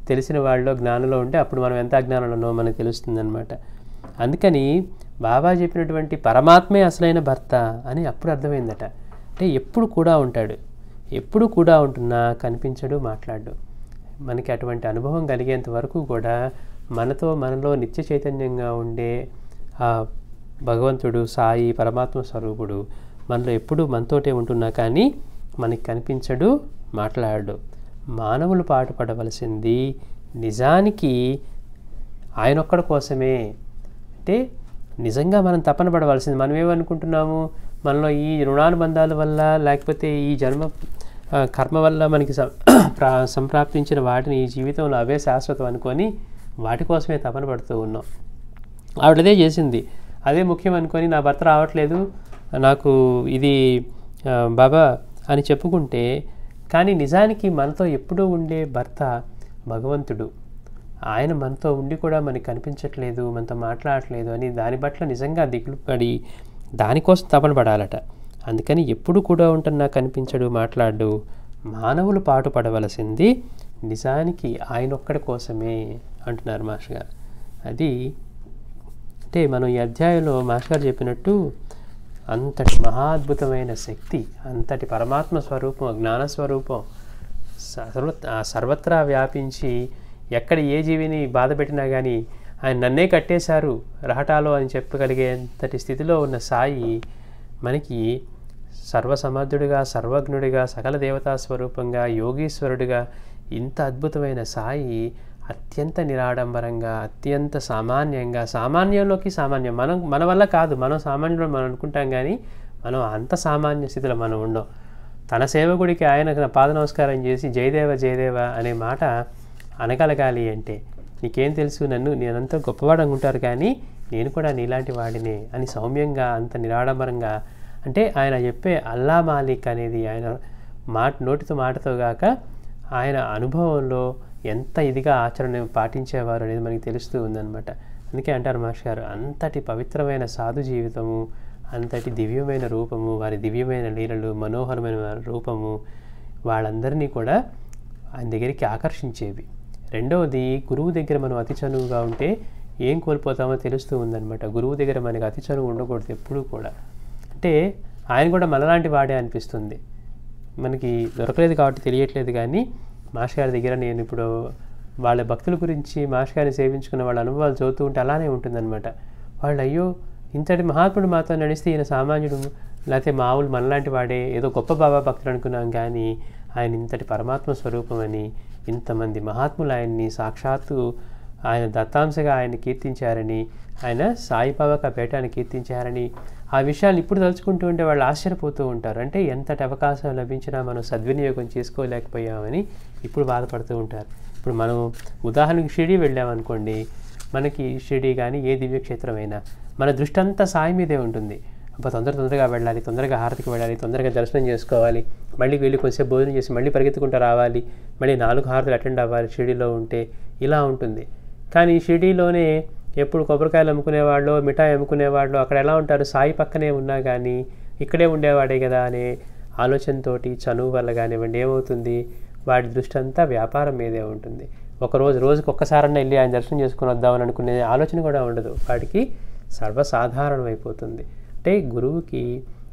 తెలిసిన వాళ్ళు జ్ఞానంలో ఉంటే అప్పుడు మనం ఎంత అజ్ఞానంలో ఉన్నామో మనకు తెలుస్తుంది అనమాట. అందుకని బాబా చెప్పినటువంటి పరమాత్మే అసలైన భర్త అని అప్పుడు అర్థమైందట. అంటే ఎప్పుడు కూడా ఉంటాడు, ఎప్పుడు కూడా ఉంటున్నా కనిపించడు, మాట్లాడు. మనకి అటువంటి అనుభవం కలిగేంత వరకు కూడా మనలో నిత్య చైతన్యంగా ఉండే ఆ భగవంతుడు, సాయి, పరమాత్మ స్వరూపుడు మనలో ఎప్పుడూ మనతోటే ఉంటున్నా కానీ మనకి కనిపించడు, మాట్లాడు. మానవులు పాటుపడవలసింది నిజానికి ఆయన ఒక్కడి కోసమే. అంటే నిజంగా మనం తపన పడవలసింది. మనం ఏమనుకుంటున్నాము, మనలో ఈ రుణానుబంధాల వల్ల లేకపోతే ఈ జన్మ కర్మ వల్ల మనకి సంప్రాప్తించిన వాటిని ఈ జీవితంలో అవే శాశ్వతం అనుకొని వాటి కోసమే తపన పడుతూ ఉన్నాం. ఆవిడదే చేసింది, అదే ముఖ్యం అనుకొని నా భర్త రావట్లేదు నాకు ఇది బాబా అని చెప్పుకుంటే, కానీ నిజానికి మనతో ఎప్పుడూ ఉండే భర్త భగవంతుడు. ఆయన మనతో ఉండి కూడా మనకి కనిపించట్లేదు, మనతో మాట్లాడట్లేదు అని దాని పట్ల నిజంగా దిగులు పడి దానికోసం తపన పడాలట. అందుకని ఎప్పుడు కూడా ఉంటున్నా కనిపించడు, మాట్లాడు. మానవులు పాటుపడవలసింది నిజానికి ఆయన ఒక్కడి కోసమే అంటున్నారు మాస్టర్ గారు. అది అంటే మనం ఈ అధ్యాయంలో మాస్టర్ గారు చెప్పినట్టు అంతటి మహాద్భుతమైన శక్తి, అంతటి పరమాత్మ స్వరూపం, జ్ఞానస్వరూపం సర్వత్రా వ్యాపించి ఎక్కడ ఏ జీవిని బాధ పెట్టినా కానీ ఆయన నన్నే కట్టేశారు రహటాలో అని చెప్పగలిగేంతటి స్థితిలో ఉన్న సాయి మనకి సర్వసమర్థుడిగా, సర్వజ్ఞుడిగా, సకల దేవతా స్వరూపంగా, యోగీశ్వరుడిగా ఇంత అద్భుతమైన సాయి అత్యంత నిరాడంబరంగా, అత్యంత సామాన్యంగా, సామాన్యంలోకి సామాన్యం, మన వల్ల కాదు, మనం సామాన్యులు మనం అనుకుంటాం కానీ మనం అంత సామాన్య స్థితిలో మనం ఉండం. తన సేవకుడికి ఆయన పాద నమస్కారం చేసి జయదేవ జయదేవ అనే మాట అనగలగాలి అంటే నీకేం తెలుసు, నేనంతా గొప్పవాడు అనుకుంటారు కానీ నేను కూడా నీలాంటి వాడినే అని సౌమ్యంగా, అంత నిరాడంబరంగా, అంటే ఆయన చెప్పే అల్లా మాలిక్ అనేది ఆయన నోటితో మాటతో గాక ఆయన అనుభవంలో ఎంత ఇదిగా ఆచరణ పాటించేవారు అనేది మనకి తెలుస్తూ ఉందన్నమాట. అందుకే అంటారు మాస్టర్ గారు, అంతటి పవిత్రమైన సాధు జీవితము, అంతటి దివ్యమైన రూపము, వారి దివ్యమైన లీలలు, మనోహరమైన రూపము వాళ్ళందరినీ కూడా ఆయన దగ్గరికి ఆకర్షించేవి. రెండవది, గురువు దగ్గర మనం అతి చనువుగా ఉంటే ఏం కోల్పోతామో తెలుస్తూ ఉందన్నమాట. గురువు దగ్గర మనకి అతి చనువు ఉండకూడదు ఎప్పుడూ కూడా. అంటే ఆయన కూడా మనలాంటి వాడే అనిపిస్తుంది. మనకి దొరకలేదు కాబట్టి తెలియట్లేదు కానీ మాస్టర్ గారి దగ్గర నేను ఇప్పుడు వాళ్ళ భక్తుల గురించి మాస్టర్ గారిని సేవించుకున్న వాళ్ళ అనుభవాలు చదువుతూ ఉంటే అలానే ఉంటుందన్నమాట. వాళ్ళు అయ్యో ఇంతటి మహాత్ముడు మాతో నడిస్తే ఈయన సామాన్యుడు, లేకపోతే మామూలు మనలాంటి వాడే, ఏదో గొప్ప బాబా భక్తులు అనుకున్నాం కానీ ఆయన ఇంతటి పరమాత్మ స్వరూపమని, ఇంతమంది మహాత్ములు ఆయన్ని సాక్షాత్తు ఆయన దత్తాంశగా ఆయన కీర్తించారని, ఆయన సాయిబాబాకి ఆ పీఠాన్ని కీర్తించారని, ఆ విషయాలు ఇప్పుడు తలుచుకుంటూ ఉంటే వాళ్ళు ఆశ్చర్యపోతూ ఉంటారు. అంటే ఎంతటి అవకాశం లభించినా మనం సద్వినియోగం చేసుకోలేకపోయామని ఇప్పుడు బాధపడుతూ ఉంటారు. ఇప్పుడు మనం ఉదాహరణకి షిరిడి వెళ్ళామనుకోండి, మనకి షిరిడి కానీ ఏ దివ్యక్షేత్రమైనా మన దృష్టి అంతా సాయి మీదే ఉంటుంది. అబ్బా తొందరగా వెళ్ళాలి, తొందరగా హారతికి వెళ్ళాలి, తొందరగా దర్శనం చేసుకోవాలి, మళ్ళీ వెళ్ళి కొంచెంసేపు భోజనం చేసి మళ్ళీ పరిగెత్తుకుంటూ రావాలి, మళ్ళీ 4 హారతులు అటెండ్ అవ్వాలి షిరిడీలో ఉంటే, ఇలా ఉంటుంది. కానీ షిరిడీలోనే ఎప్పుడు కొబ్బరికాయలు అమ్ముకునేవాళ్ళు, మిఠాయి అమ్ముకునేవాళ్ళు అక్కడ ఎలా ఉంటారు, సాయి పక్కనే ఉన్నా కానీ ఇక్కడే ఉండేవాడే కదా అనే ఆలోచనతోటి, చనువు వల్ల కానివ్వండి, ఏమవుతుంది, వాడి దృష్టి అంతా వ్యాపారం మీదే ఉంటుంది. రోజుకి ఒక్కసారన్నా వెళ్ళి ఆయన దర్శనం చేసుకుని వద్దామని అనుకునే ఆలోచన కూడా ఉండదు, వాడికి సర్వసాధారణం అయిపోతుంది. అంటే గురువుకి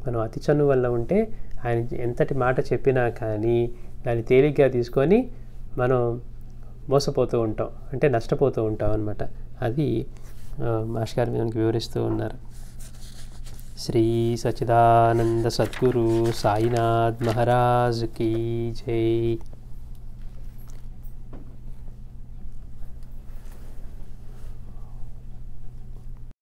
మనం అతి చనువు వల్ల ఉంటే ఆయన ఎంతటి మాట చెప్పినా కానీ దాన్ని తేలిగ్గా తీసుకొని మనం మోసపోతూ ఉంటాం, అంటే నష్టపోతూ ఉంటాం అన్నమాట. అది మాస్టర్ గారు మనకి వివరిస్తూ ఉన్నారు. శ్రీ సచ్చిదానంద సద్గురు సాయినాథ్ మహారాజ్ కీ జై.